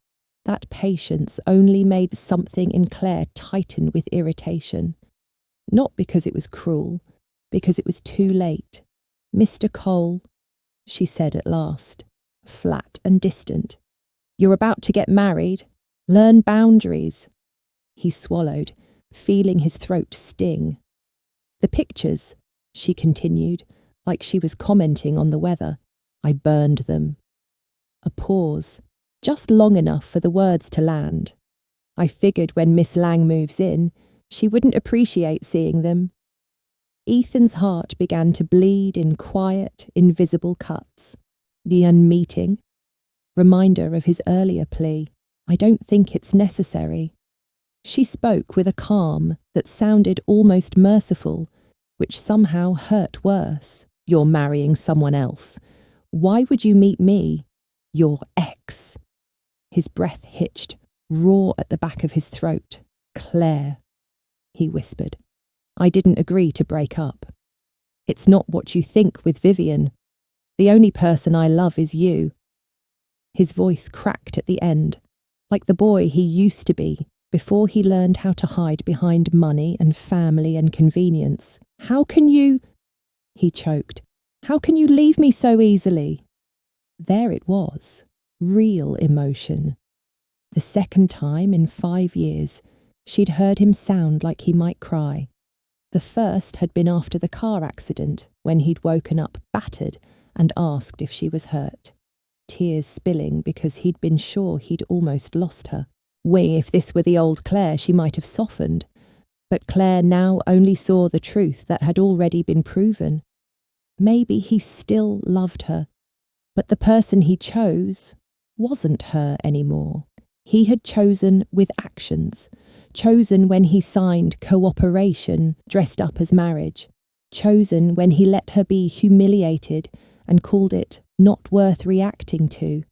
A: that patience only made something in Claire tighten with irritation. Not because it was cruel, because it was too late. Mr. Cole, she said at last, flat and distant. You're about to get married. Learn boundaries. He swallowed, feeling his throat sting. The pictures, she continued, like she was commenting on the weather. I burned them. A pause, just long enough for the words to land. I figured when Miss Lang moves in, she wouldn't appreciate seeing them. Ethan's heart began to bleed in quiet, invisible cuts. The unmeeting. Reminder of his earlier plea. I don't think it's necessary. She spoke with a calm that sounded almost merciful, which somehow hurt worse. You're marrying someone else. Why would you meet me? Your ex. His breath hitched, raw at the back of his throat. Claire, he whispered. I didn't agree to break up. It's not what you think with Vivian. The only person I love is you. His voice cracked at the end, like the boy he used to be before he learned how to hide behind money and family and convenience. How can you... He choked. How can you leave me so easily? There it was, real emotion. The second time in 5 years, she'd heard him sound like he might cry. The first had been after the car accident, when he'd woken up battered and asked if she was hurt. Tears spilling because he'd been sure he'd almost lost her. If this were the old Claire, she might have softened, But Claire now only saw the truth that had already been proven. Maybe he still loved her, but the person he chose wasn't her anymore. He had chosen with actions, chosen when he signed cooperation dressed up as marriage, chosen when he let her be humiliated and called it not worth reacting to,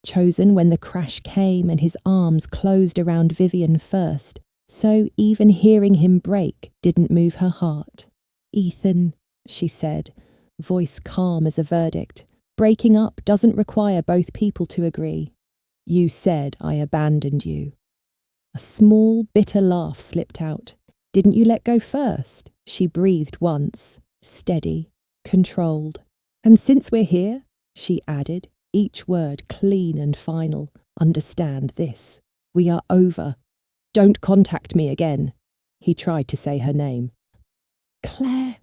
A: chosen when the crash came and his arms closed around Vivian first, so even hearing him break didn't move her heart. "Ethan," she said, voice calm as a verdict, "breaking up doesn't require both people to agree. You said I abandoned you." A small, bitter laugh slipped out. "Didn't you let go first?" She breathed once, steady, controlled. "And since we're here," she added, each word clean and final, "understand this. We are over. Don't contact me again." He tried to say her name. "Claire."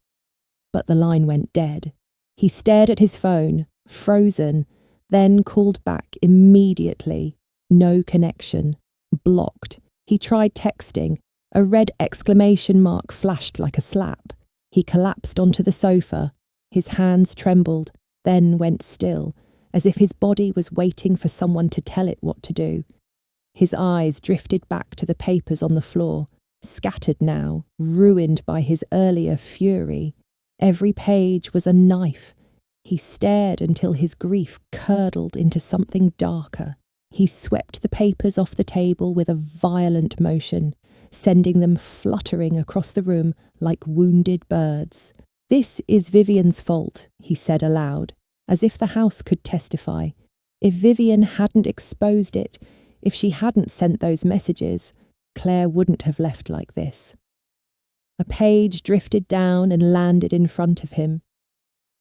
A: But the line went dead. He stared at his phone, frozen, then called back immediately. No connection. Blocked. He tried texting. A red exclamation mark flashed like a slap. He collapsed onto the sofa. His hands trembled, then went still, as if his body was waiting for someone to tell it what to do. His eyes drifted back to the papers on the floor, scattered now, ruined by his earlier fury. Every page was a knife. He stared until his grief curdled into something darker. He swept the papers off the table with a violent motion, sending them fluttering across the room like wounded birds. "This is Vivian's fault," he said aloud, as if the house could testify. If Vivian hadn't exposed it, if she hadn't sent those messages, Claire wouldn't have left like this. A page drifted down and landed in front of him.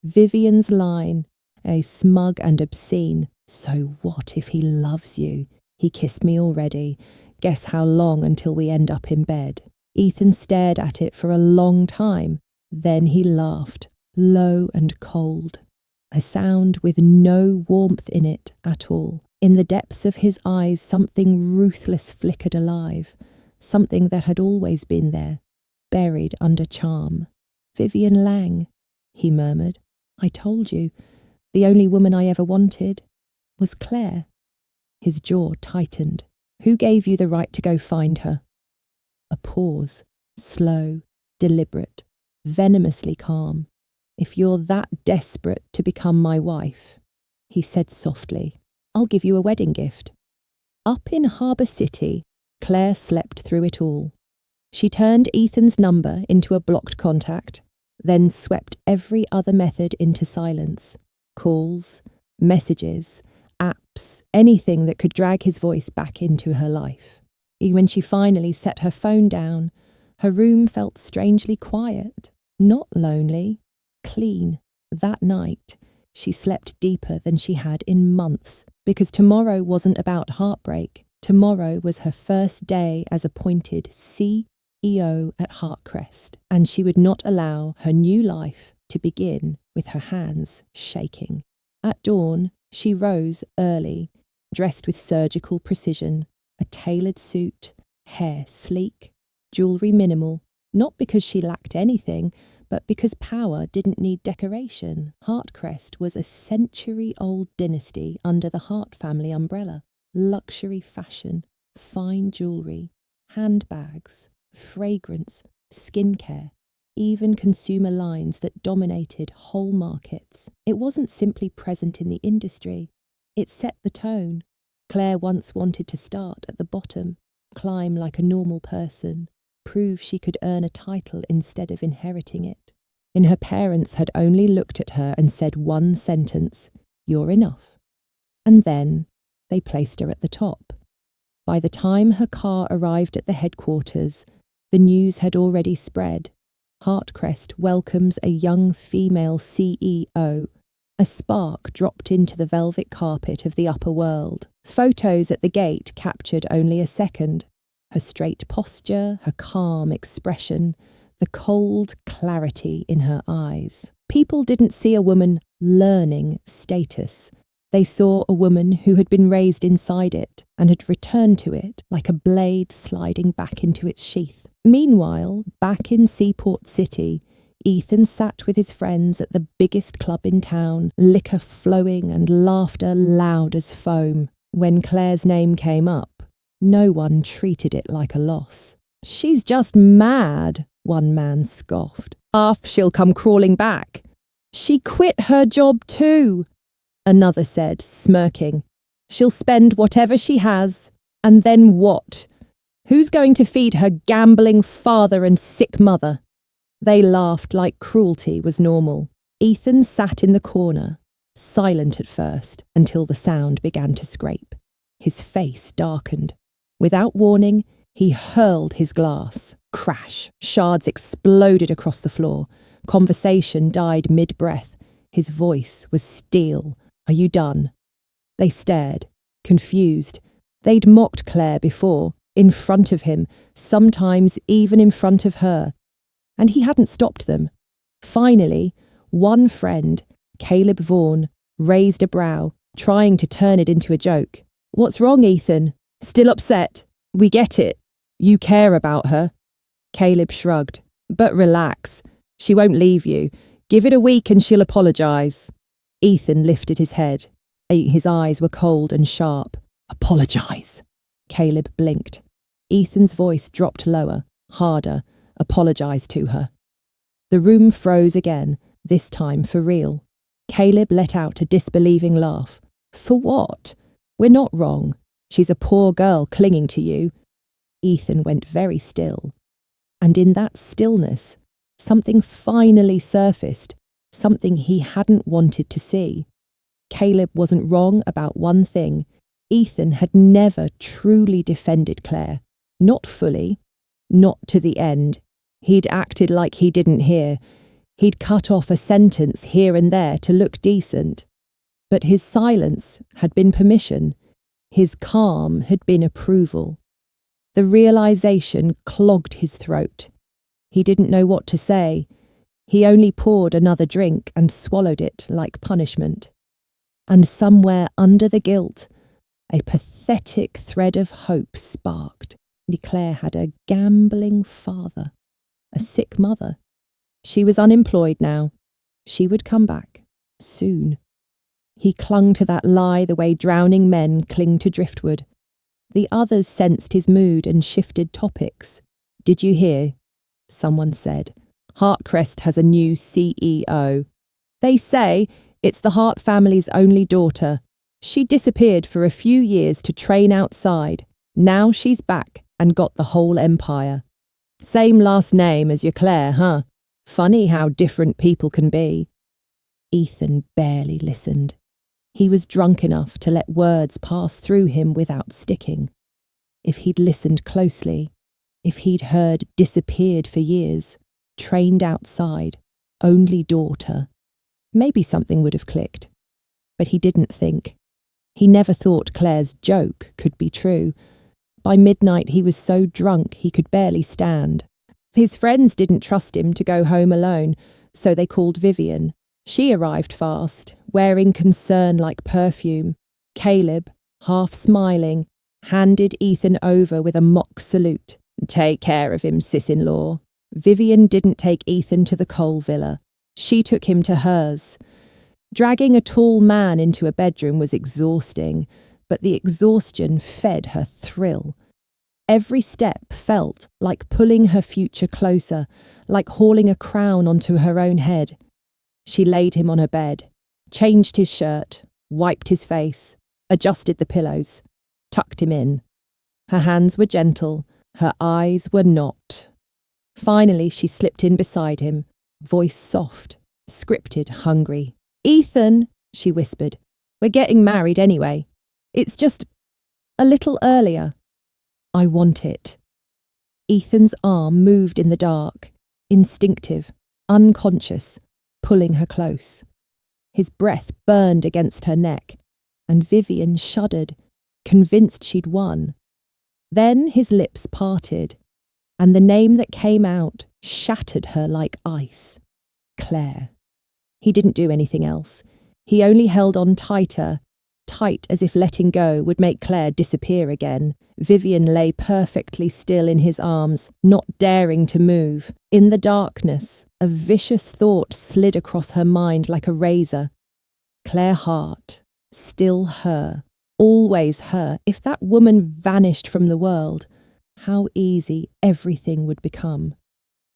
A: Vivian's line, a smug and obscene, "So what if he loves you? He kissed me already. Guess how long until we end up in bed?" Ethan stared at it for a long time. Then he laughed, low and cold. A sound with no warmth in it at all. In the depths of his eyes something ruthless flickered alive, something that had always been there, buried under charm. "Vivian Lang," he murmured. "I told you, the only woman I ever wanted was Claire." His jaw tightened. "Who gave you the right to go find her?" A pause, slow, deliberate, venomously calm. "If you're that desperate to become my wife," he said softly, "I'll give you a wedding gift." Up in Harbour City, Claire slept through it all. She turned Ethan's number into a blocked contact, then swept every other method into silence. Calls, messages, apps, anything that could drag his voice back into her life. When she finally set her phone down, her room felt strangely quiet, not lonely, clean. That night, she slept deeper than she had in months, because tomorrow wasn't about heartbreak. Tomorrow was her first day as appointed CEO at Heartcrest, and she would not allow her new life to begin with her hands shaking. At dawn, she rose early, dressed with surgical precision, a tailored suit, hair sleek, jewellery minimal, not because she lacked anything, but because power didn't need decoration. Heartcrest was a century-old dynasty under the Hart family umbrella. Luxury fashion, fine jewellery, handbags, fragrance, skincare, even consumer lines that dominated whole markets. It wasn't simply present in the industry, it set the tone. Claire once wanted to start at the bottom, climb like a normal person, prove she could earn a title instead of inheriting it. And her parents had only looked at her and said one sentence, "You're enough." And then they placed her at the top. By the time her car arrived at the headquarters, the news had already spread. Heartcrest welcomes a young female CEO. A spark dropped into the velvet carpet of the upper world. Photos at the gate captured only a second. Her straight posture, her calm expression, the cold clarity in her eyes. People didn't see a woman learning status. They saw a woman who had been raised inside it and had returned to it like a blade sliding back into its sheath. Meanwhile, back in Seaport City, Ethan sat with his friends at the biggest club in town, liquor flowing and laughter loud as foam. When Claire's name came up, no one treated it like a loss. "She's just mad," one man scoffed. "Half she'll come crawling back." "She quit her job too," another said, smirking. "She'll spend whatever she has. And then what? Who's going to feed her gambling father and sick mother?" They laughed like cruelty was normal. Ethan sat in the corner, silent at first, until the sound began to scrape. His face darkened. Without warning, he hurled his glass. Crash! Shards exploded across the floor. Conversation died mid-breath. His voice was steel. "Are you done?" They stared, confused. They'd mocked Claire before, in front of him, sometimes even in front of her. And he hadn't stopped them. Finally, one friend, Caleb Vaughan, raised a brow, trying to turn it into a joke. "What's wrong, Ethan? Still upset? We get it. You care about her." Caleb shrugged. "But relax. She won't leave you. Give it a week and she'll apologise." Ethan lifted his head. His eyes were cold and sharp. "Apologise." Caleb blinked. Ethan's voice dropped lower, harder. "Apologise to her." The room froze again, this time for real. Caleb let out a disbelieving laugh. "For what? We're not wrong. She's a poor girl clinging to you." Ethan went very still. And in that stillness, something finally surfaced, something he hadn't wanted to see. Caleb wasn't wrong about one thing. Ethan had never truly defended Claire. Not fully. Not to the end. He'd acted like he didn't hear. He'd cut off a sentence here and there to look decent. But his silence had been permission. His calm had been approval. The realization clogged his throat. He didn't know what to say. He only poured another drink and swallowed it like punishment. And somewhere under the guilt, a pathetic thread of hope sparked. Claire had a gambling father, a sick mother. She was unemployed now. She would come back, soon. He clung to that lie the way drowning men cling to driftwood. The others sensed his mood and shifted topics. "Did you hear?" Someone said. "Hartcrest has a new CEO. They say it's the Hart family's only daughter. She disappeared for a few years to train outside. Now she's back and got the whole empire. Same last name as your Claire, huh? Funny how different people can be." Ethan barely listened. He was drunk enough to let words pass through him without sticking. If he'd listened closely, if he'd heard disappeared for years, trained outside, only daughter, maybe something would have clicked. But he didn't think. He never thought Claire's joke could be true. By midnight he was so drunk he could barely stand. His friends didn't trust him to go home alone, so they called Vivian. She arrived fast, wearing concern like perfume. Caleb, half smiling, handed Ethan over with a mock salute. "Take care of him, sis-in-law." Vivian didn't take Ethan to the Cole villa. She took him to hers. Dragging a tall man into a bedroom was exhausting, but the exhaustion fed her thrill. Every step felt like pulling her future closer, like hauling a crown onto her own head. She laid him on her bed, changed his shirt, wiped his face, adjusted the pillows, tucked him in. Her hands were gentle, her eyes were not. Finally she slipped in beside him, voice soft, scripted, hungry. "Ethan," she whispered, "we're getting married anyway. It's just a little earlier." "I want it." Ethan's arm moved in the dark, instinctive, unconscious, pulling her close. His breath burned against her neck, and Vivian shuddered, convinced she'd won. Then his lips parted, and the name that came out shattered her like ice. Claire. He didn't do anything else. He only held on tighter tight as if letting go would make Claire disappear again. Vivian lay perfectly still in his arms, not daring to move. In the darkness, a vicious thought slid across her mind like a razor. Claire Hart, still her, always her. If that woman vanished from the world, how easy everything would become.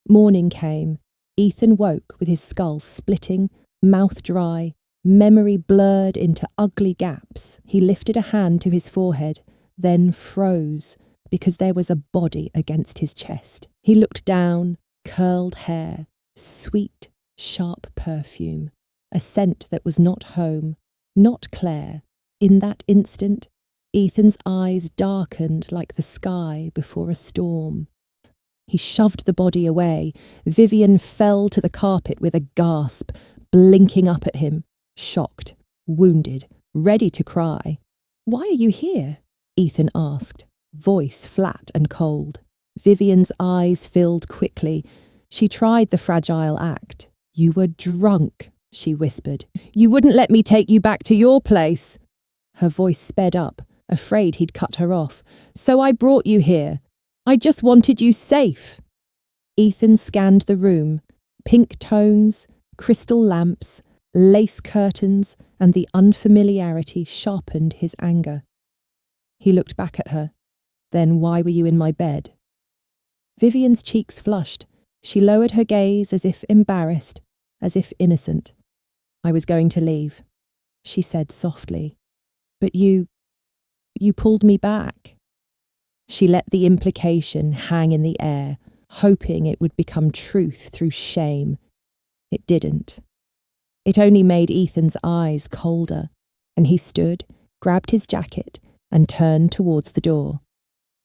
A: Morning came. Ethan woke with his skull splitting, mouth dry, memory blurred into ugly gaps. He lifted a hand to his forehead, then froze because there was a body against his chest. He looked down, curled hair, sweet, sharp perfume, a scent that was not home, not Claire. In that instant, Ethan's eyes darkened like the sky before a storm. He shoved the body away. Vivian fell to the carpet with a gasp, blinking up at him, shocked, wounded, ready to cry. "Why are you here?" Ethan asked, voice flat and cold. Vivian's eyes filled quickly. She tried the fragile act. "You were drunk," she whispered. "You wouldn't let me take you back to your place." Her voice sped up, afraid he'd cut her off. "So I brought you here. I just wanted you safe." Ethan scanned the room. Pink tones, crystal lamps, lace curtains, and the unfamiliarity sharpened his anger. He looked back at her. "Then why were you in my bed?" Vivian's cheeks flushed. She lowered her gaze as if embarrassed, as if innocent. "I was going to leave," she said softly. "But you pulled me back." She let the implication hang in the air, hoping it would become truth through shame. It didn't. It only made Ethan's eyes colder, and he stood, grabbed his jacket, and turned towards the door.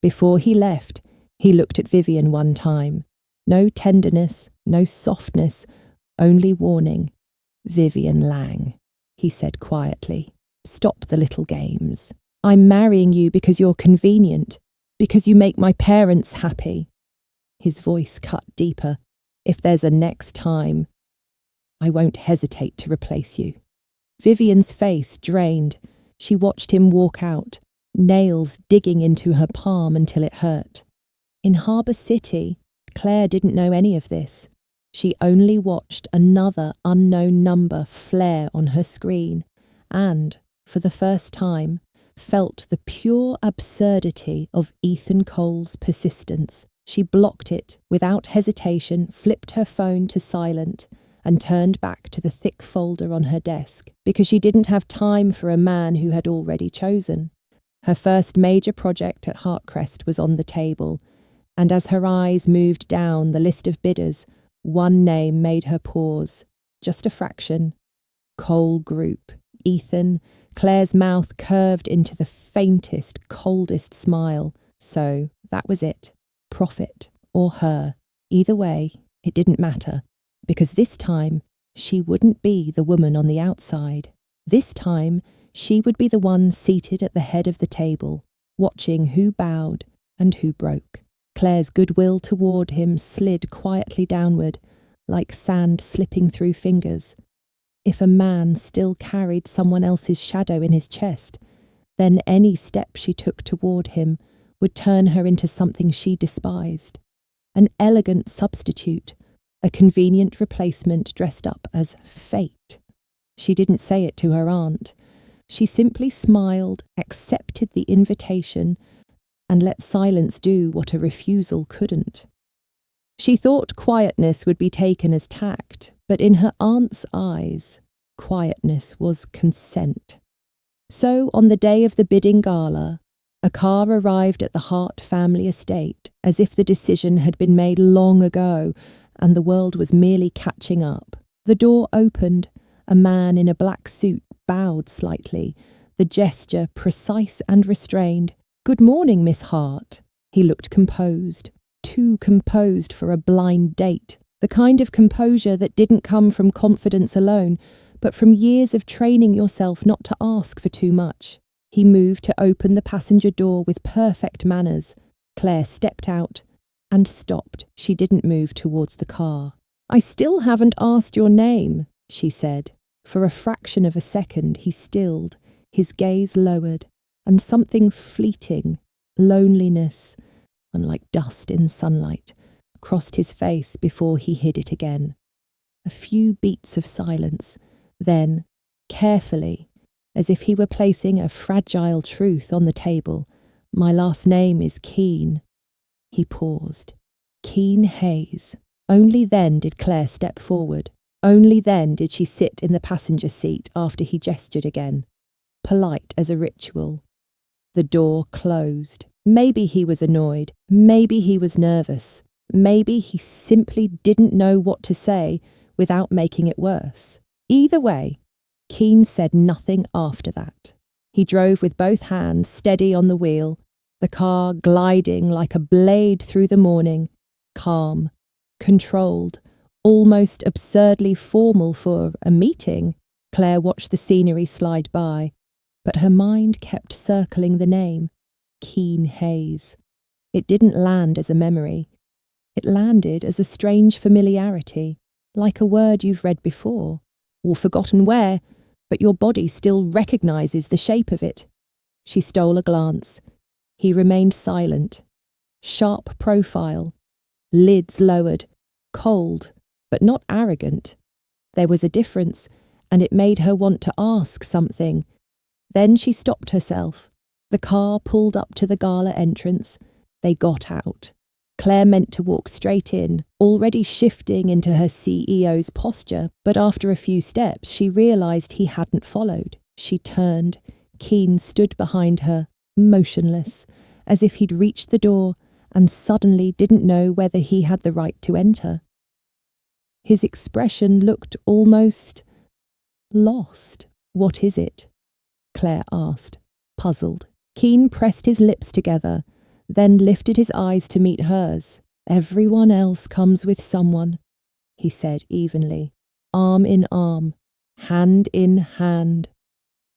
A: Before he left, he looked at Vivian one time. No tenderness, no softness, only warning. "Vivian Lang," he said quietly. "Stop the little games. I'm marrying you because you're convenient, because you make my parents happy." His voice cut deeper. "If there's a next time, I won't hesitate to replace you." Vivian's face drained. She watched him walk out, nails digging into her palm until it hurt. In Harbour City, Claire didn't know any of this. She only watched another unknown number flare on her screen and, for the first time, felt the pure absurdity of Ethan Cole's persistence. She blocked it without hesitation, flipped her phone to silent, and turned back to the thick folder on her desk, because she didn't have time for a man who had already chosen. Her first major project at Heartcrest was on the table, and as her eyes moved down the list of bidders, one name made her pause, just a fraction. Cole Group. Ethan. Claire's mouth curved into the faintest, coldest smile. So that was it. Profit or her. Either way, it didn't matter, because this time she wouldn't be the woman on the outside. This time she would be the one seated at the head of the table, watching who bowed and who broke. Claire's goodwill toward him slid quietly downward, like sand slipping through fingers. If a man still carried someone else's shadow in his chest, then any step she took toward him would turn her into something she despised. An elegant substitute, a convenient replacement dressed up as fate. She didn't say it to her aunt. She simply smiled, accepted the invitation, and let silence do what a refusal couldn't. She thought quietness would be taken as tact, but in her aunt's eyes, quietness was consent. So on the day of the bidding gala, a car arrived at the Hart family estate, as if the decision had been made long ago, and the world was merely catching up. The door opened. A man in a black suit bowed slightly, the gesture precise and restrained. "Good morning, Miss Hart." He looked composed, too composed for a blind date, the kind of composure that didn't come from confidence alone, but from years of training yourself not to ask for too much. He moved to open the passenger door with perfect manners. Claire stepped out and stopped. She didn't move towards the car. "I still haven't asked your name," she said. For a fraction of a second he stilled, His gaze lowered, and something fleeting, loneliness, unlike dust in sunlight, crossed his face before he hid it again. A few beats of silence, then, carefully, as if he were placing a fragile truth on the table, "My last name is Keene." He paused. Keene Hayes. Only then did Claire step forward. Only then did she sit in the passenger seat after he gestured again, polite as a ritual. The door closed. Maybe he was annoyed. Maybe he was nervous. Maybe he simply didn't know what to say without making it worse. Either way, Keene said nothing after that. He drove with both hands steady on the wheel, the car gliding like a blade through the morning, calm, controlled, almost absurdly formal for a meeting. Claire watched the scenery slide by, but her mind kept circling the name, Keene Hayes. It didn't land as a memory. It landed as a strange familiarity, like a word you've read before, or forgotten where, but your body still recognizes the shape of it. She stole a glance. He remained silent. Sharp profile, lids lowered, cold, but not arrogant. There was a difference, and it made her want to ask something. Then she stopped herself. The car pulled up to the gala entrance. They got out. Claire meant to walk straight in, already shifting into her CEO's posture, but after a few steps she realised he hadn't followed. She turned. Keene stood behind her, motionless, as if he'd reached the door and suddenly didn't know whether he had the right to enter. His expression looked almost lost. "What is it?" Claire asked, puzzled. Keene pressed his lips together, then lifted his eyes to meet hers. "Everyone else comes with someone," he said evenly, arm in arm, hand in hand.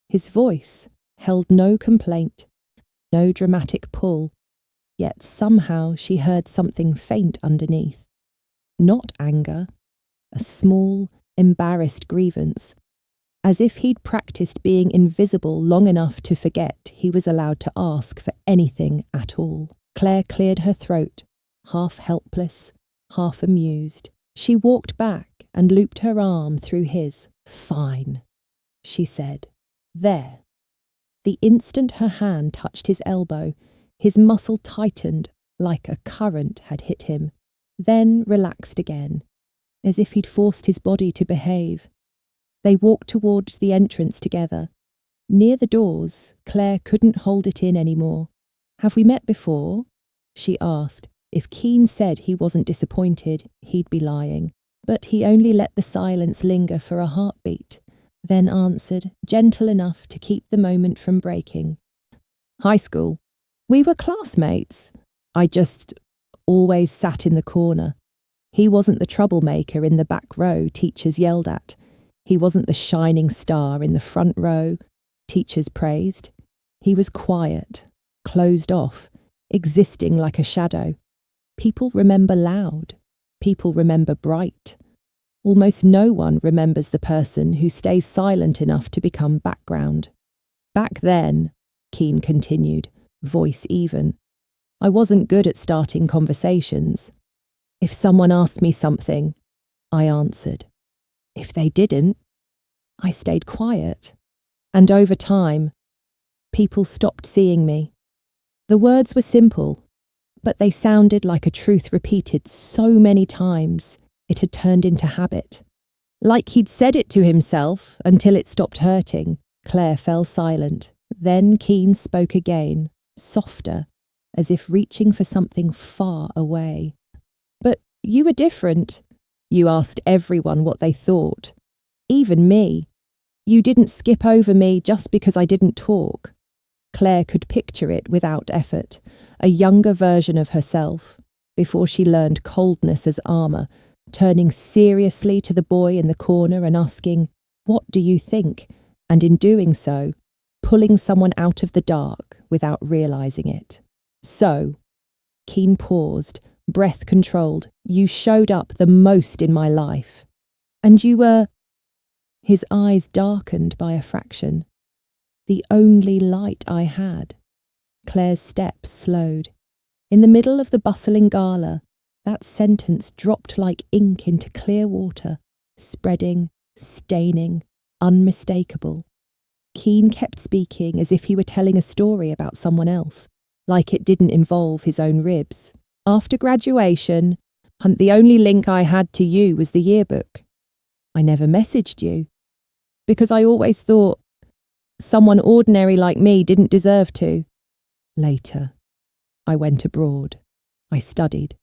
A: His voice held no complaint, no dramatic pull, yet somehow she heard something faint underneath. Not anger, a small, embarrassed grievance, as if he'd practiced being invisible long enough to forget he was allowed to ask for anything at all. Claire cleared her throat, half helpless, half amused. She walked back and looped her arm through his. "Fine," she said. "There." The instant her hand touched his elbow, his muscle tightened like a current had hit him, then relaxed again, as if he'd forced his body to behave. They walked towards the entrance together. Near the doors, Claire couldn't hold it in anymore. "Have we met before?" she asked. If Keene said he wasn't disappointed, he'd be lying. But he only let the silence linger for a heartbeat, then answered, gentle enough to keep the moment from breaking. "High school. We were classmates. I just always sat in the corner. He wasn't the troublemaker in the back row teachers yelled at. He wasn't the shining star in the front row teachers praised. He was quiet, closed off, existing like a shadow. People remember loud. People remember bright. Almost no one remembers the person who stays silent enough to become background. Back then," Keene continued, voice even, "I wasn't good at starting conversations. If someone asked me something, I answered. If they didn't, I stayed quiet. And over time, people stopped seeing me. The words were simple, but they sounded like a truth repeated so many times it had turned into habit. Like he'd said it to himself until it stopped hurting." Claire fell silent. Then Keene spoke again, softer, as if reaching for something far away. "But you were different. You asked everyone what they thought. Even me. You didn't skip over me just because I didn't talk." Claire could picture it without effort, a younger version of herself, before she learned coldness as armour, turning seriously to the boy in the corner and asking, "What do you think?" and in doing so, pulling someone out of the dark without realising it. "So," Keene paused, breath controlled, "you showed up the most in my life. And you were—" His eyes darkened by a fraction. The only light I had. Claire's steps slowed. In the middle of the bustling gala, that sentence dropped like ink into clear water, spreading, staining, unmistakable. Keane kept speaking as if he were telling a story about someone else, like it didn't involve his own ribs. After graduation, the only link I had to you was the yearbook. I never messaged you, because I always thought someone ordinary like me didn't deserve to. Later, I went abroad. I studied.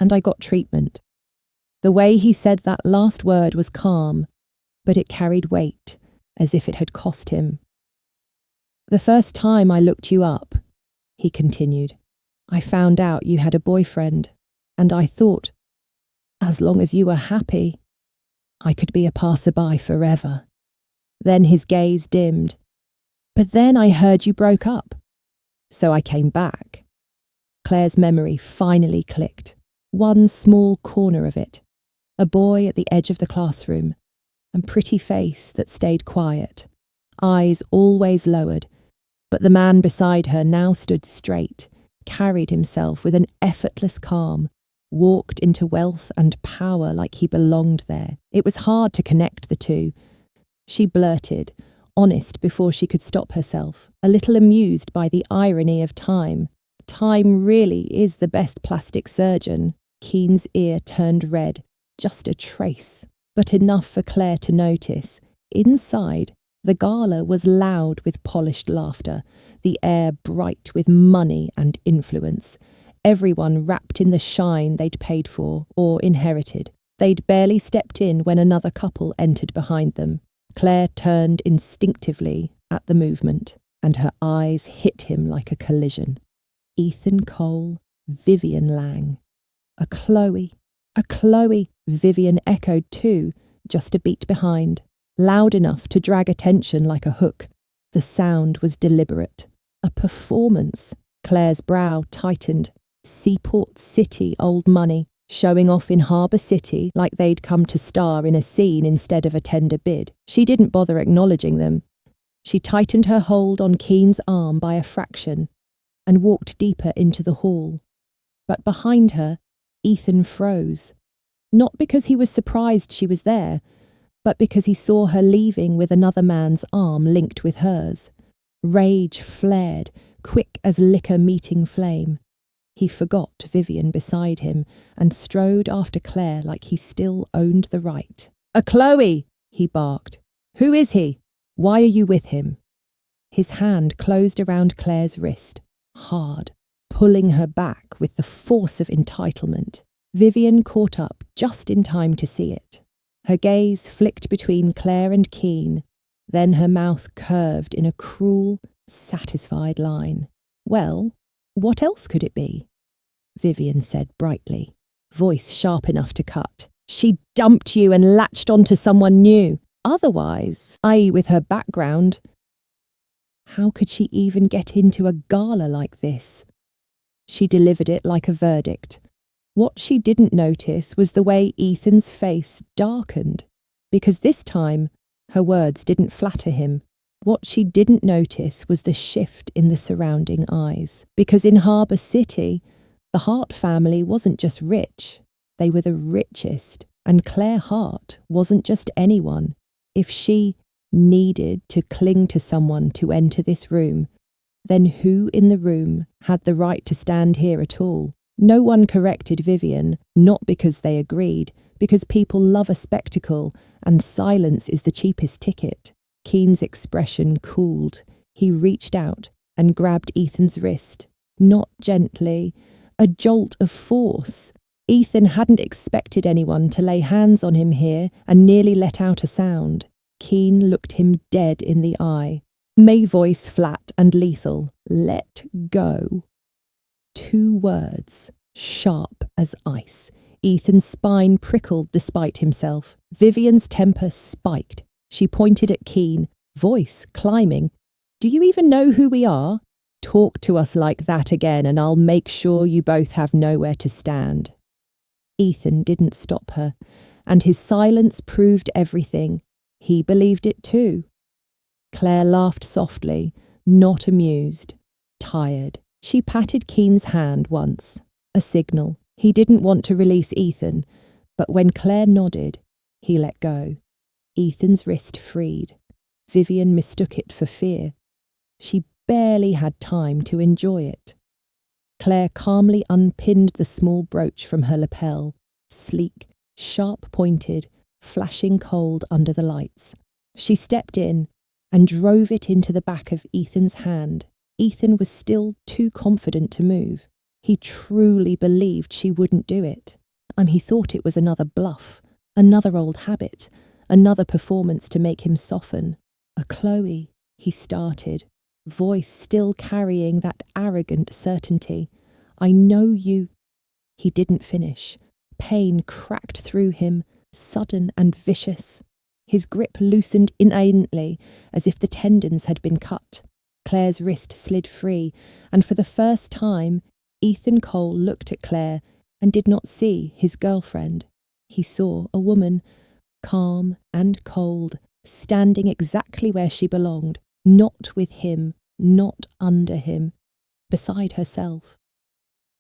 A: And I got treatment. The way he said that last word was calm, but it carried weight, as if it had cost him. The first time I looked you up, he continued, I found out you had a boyfriend, and I thought, as long as you were happy, I could be a passerby forever. Then his gaze dimmed. But then I heard you broke up. So I came back. Claire's memory finally clicked. One small corner of it. A boy at the edge of the classroom. A pretty face that stayed quiet. Eyes always lowered. But the man beside her now stood straight, carried himself with an effortless calm, walked into wealth and power like he belonged there. It was hard to connect the two. She blurted, honest before she could stop herself, a little amused by the irony of time. Time really is the best plastic surgeon. Keane's ear turned red, just a trace, but enough for Claire to notice. Inside, the gala was loud with polished laughter, the air bright with money and influence. Everyone wrapped in the shine they'd paid for or inherited. They'd barely stepped in when another couple entered behind them. Claire turned instinctively at the movement, and her eyes hit him like a collision. Ethan Cole, Vivian Lang. A Chloe, Vivian echoed too, just a beat behind, loud enough to drag attention like a hook. The sound was deliberate. A performance. Claire's brow tightened. Seaport City old money, showing off in Harbour City like they'd come to star in a scene instead of a tender bid. She didn't bother acknowledging them. She tightened her hold on Keane's arm by a fraction and walked deeper into the hall. But behind her, Ethan froze. Not because he was surprised she was there, but because he saw her leaving with another man's arm linked with hers. Rage flared, quick as liquor meeting flame. He forgot Vivian beside him and strode after Claire like he still owned the right. "A Chloe!" he barked. "Who is he? Why are you with him?" His hand closed around Claire's wrist, hard, pulling her back with the force of entitlement. Vivian caught up just in time to see it. Her gaze flicked between Claire and Keane, then her mouth curved in a cruel, satisfied line. "Well, what else could it be?" Vivian said brightly, voice sharp enough to cut. "She dumped you and latched onto someone new. Otherwise, i.e. with her background, how could she even get into a gala like this?" She delivered it like a verdict. What she didn't notice was the way Ethan's face darkened, because this time her words didn't flatter him. What she didn't notice was the shift in the surrounding eyes, because in Harbour City, the Hart family wasn't just rich, they were the richest, and Claire Hart wasn't just anyone. If she needed to cling to someone to enter this room, then who in the room had the right to stand here at all? No one corrected Vivian, not because they agreed, because people love a spectacle, and silence is the cheapest ticket. Keane's expression cooled. He reached out and grabbed Ethan's wrist. Not gently, a jolt of force. Ethan hadn't expected anyone to lay hands on him here and nearly let out a sound. Keane looked him dead in the eye. May voice flat and lethal. "Let go." 2 words, sharp as ice. Ethan's spine prickled despite himself. Vivian's temper spiked. She pointed at Keane, voice climbing. "Do you even know who we are? Talk to us like that again and I'll make sure you both have nowhere to stand." Ethan didn't stop her, and his silence proved everything. He believed it too. Claire laughed softly, not amused, tired. She patted Keen's hand once, a signal. He didn't want to release Ethan, but when Claire nodded, he let go. Ethan's wrist freed. Vivian mistook it for fear. She barely had time to enjoy it. Claire calmly unpinned the small brooch from her lapel, sleek, sharp-pointed, flashing cold under the lights. She stepped in and drove it into the back of Ethan's hand. Ethan was still too confident to move. He truly believed she wouldn't do it. He thought it was another bluff, another old habit, another performance to make him soften. Chloe, he started, voice still carrying that arrogant certainty. I know you. He didn't finish. Pain cracked through him, sudden and vicious. His grip loosened inanely, as if the tendons had been cut. Claire's wrist slid free, and for the first time, Ethan Cole looked at Claire and did not see his girlfriend. He saw a woman, calm and cold, standing exactly where she belonged, not with him, not under him, beside herself.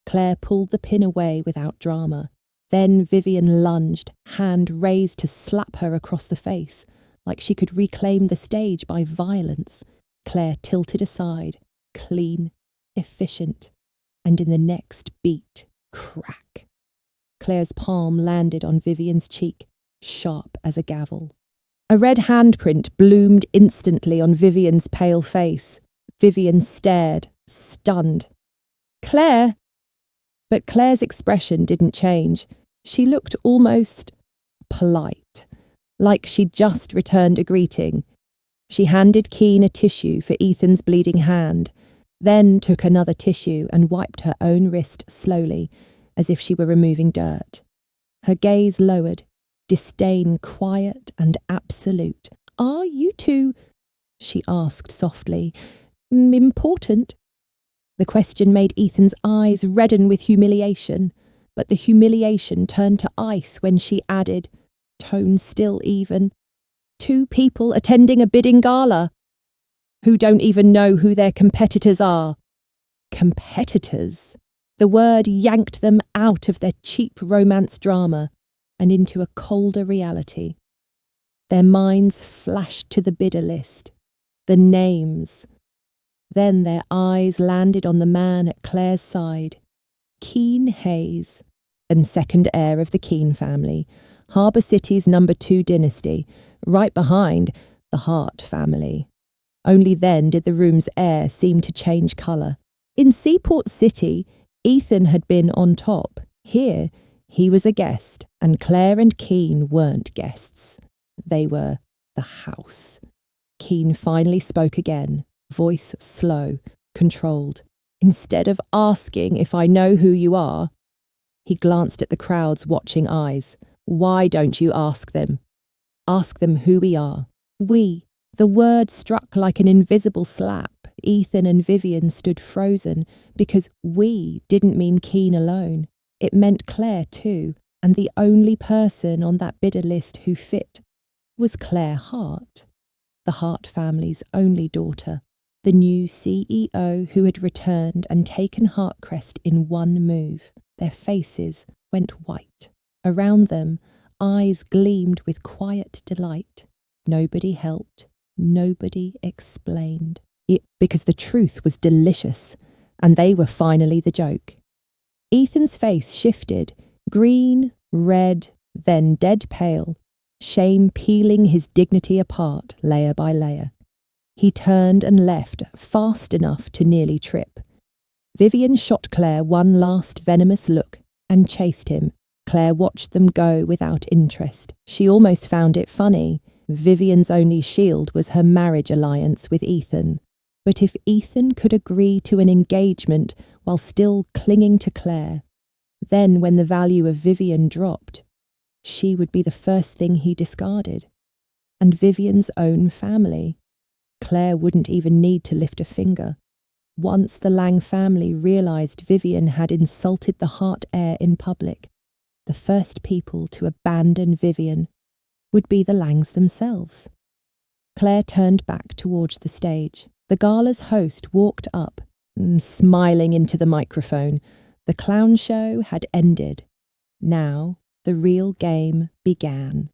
A: Claire pulled the pin away without drama. Then Vivian lunged, hand raised to slap her across the face, like she could reclaim the stage by violence. Claire tilted aside, clean, efficient, and in the next beat, crack. Claire's palm landed on Vivian's cheek, sharp as a gavel. A red handprint bloomed instantly on Vivian's pale face. Vivian stared, stunned. "Claire!" But Claire's expression didn't change. She looked almost polite, like she'd just returned a greeting. She handed Keen a tissue for Ethan's bleeding hand, then took another tissue and wiped her own wrist slowly, as if she were removing dirt. Her gaze lowered, disdain quiet and absolute. "Are you two," she asked softly, "important?" The question made Ethan's eyes redden with humiliation, but the humiliation turned to ice when she added, tone still even, "2 people attending a bidding gala, who don't even know who their competitors are." Competitors. The word yanked them out of their cheap romance drama and into a colder reality. Their minds flashed to the bidder list, the names. Then their eyes landed on the man at Claire's side, Keen Hayes, and second heir of the Keen family, Harbour City's number 2 dynasty, right behind the Hart family. Only then did the room's air seem to change colour. In Seaport City, Ethan had been on top. Here, he was a guest, and Claire and Keen weren't guests. They were the house. Keen finally spoke again, voice slow, controlled. "Instead of asking if I know who you are," he glanced at the crowd's watching eyes. "Why don't you ask them? Ask them who we are." We. The word struck like an invisible slap. Ethan and Vivian stood frozen because we didn't mean Keen alone. It meant Claire too, and the only person on that bidder list who fit was Claire Hart, the Hart family's only daughter, the new CEO who had returned and taken Hartcrest in one move. Their faces went white. Around them, eyes gleamed with quiet delight. Nobody helped. Nobody explained. Because the truth was delicious, and they were finally the joke. Ethan's face shifted, green, red, then dead pale, shame peeling his dignity apart layer by layer. He turned and left fast enough to nearly trip. Vivian shot Claire one last venomous look and chased him. Claire watched them go without interest. She almost found it funny. Vivian's only shield was her marriage alliance with Ethan. But if Ethan could agree to an engagement while still clinging to Claire, then when the value of Vivian dropped, she would be the first thing he discarded. And Vivian's own family. Claire wouldn't even need to lift a finger. Once the Lang family realised Vivian had insulted the Hart heir in public, the first people to abandon Vivian would be the Langs themselves. Claire turned back towards the stage. The gala's host walked up, smiling into the microphone. The clown show had ended. Now the real game began.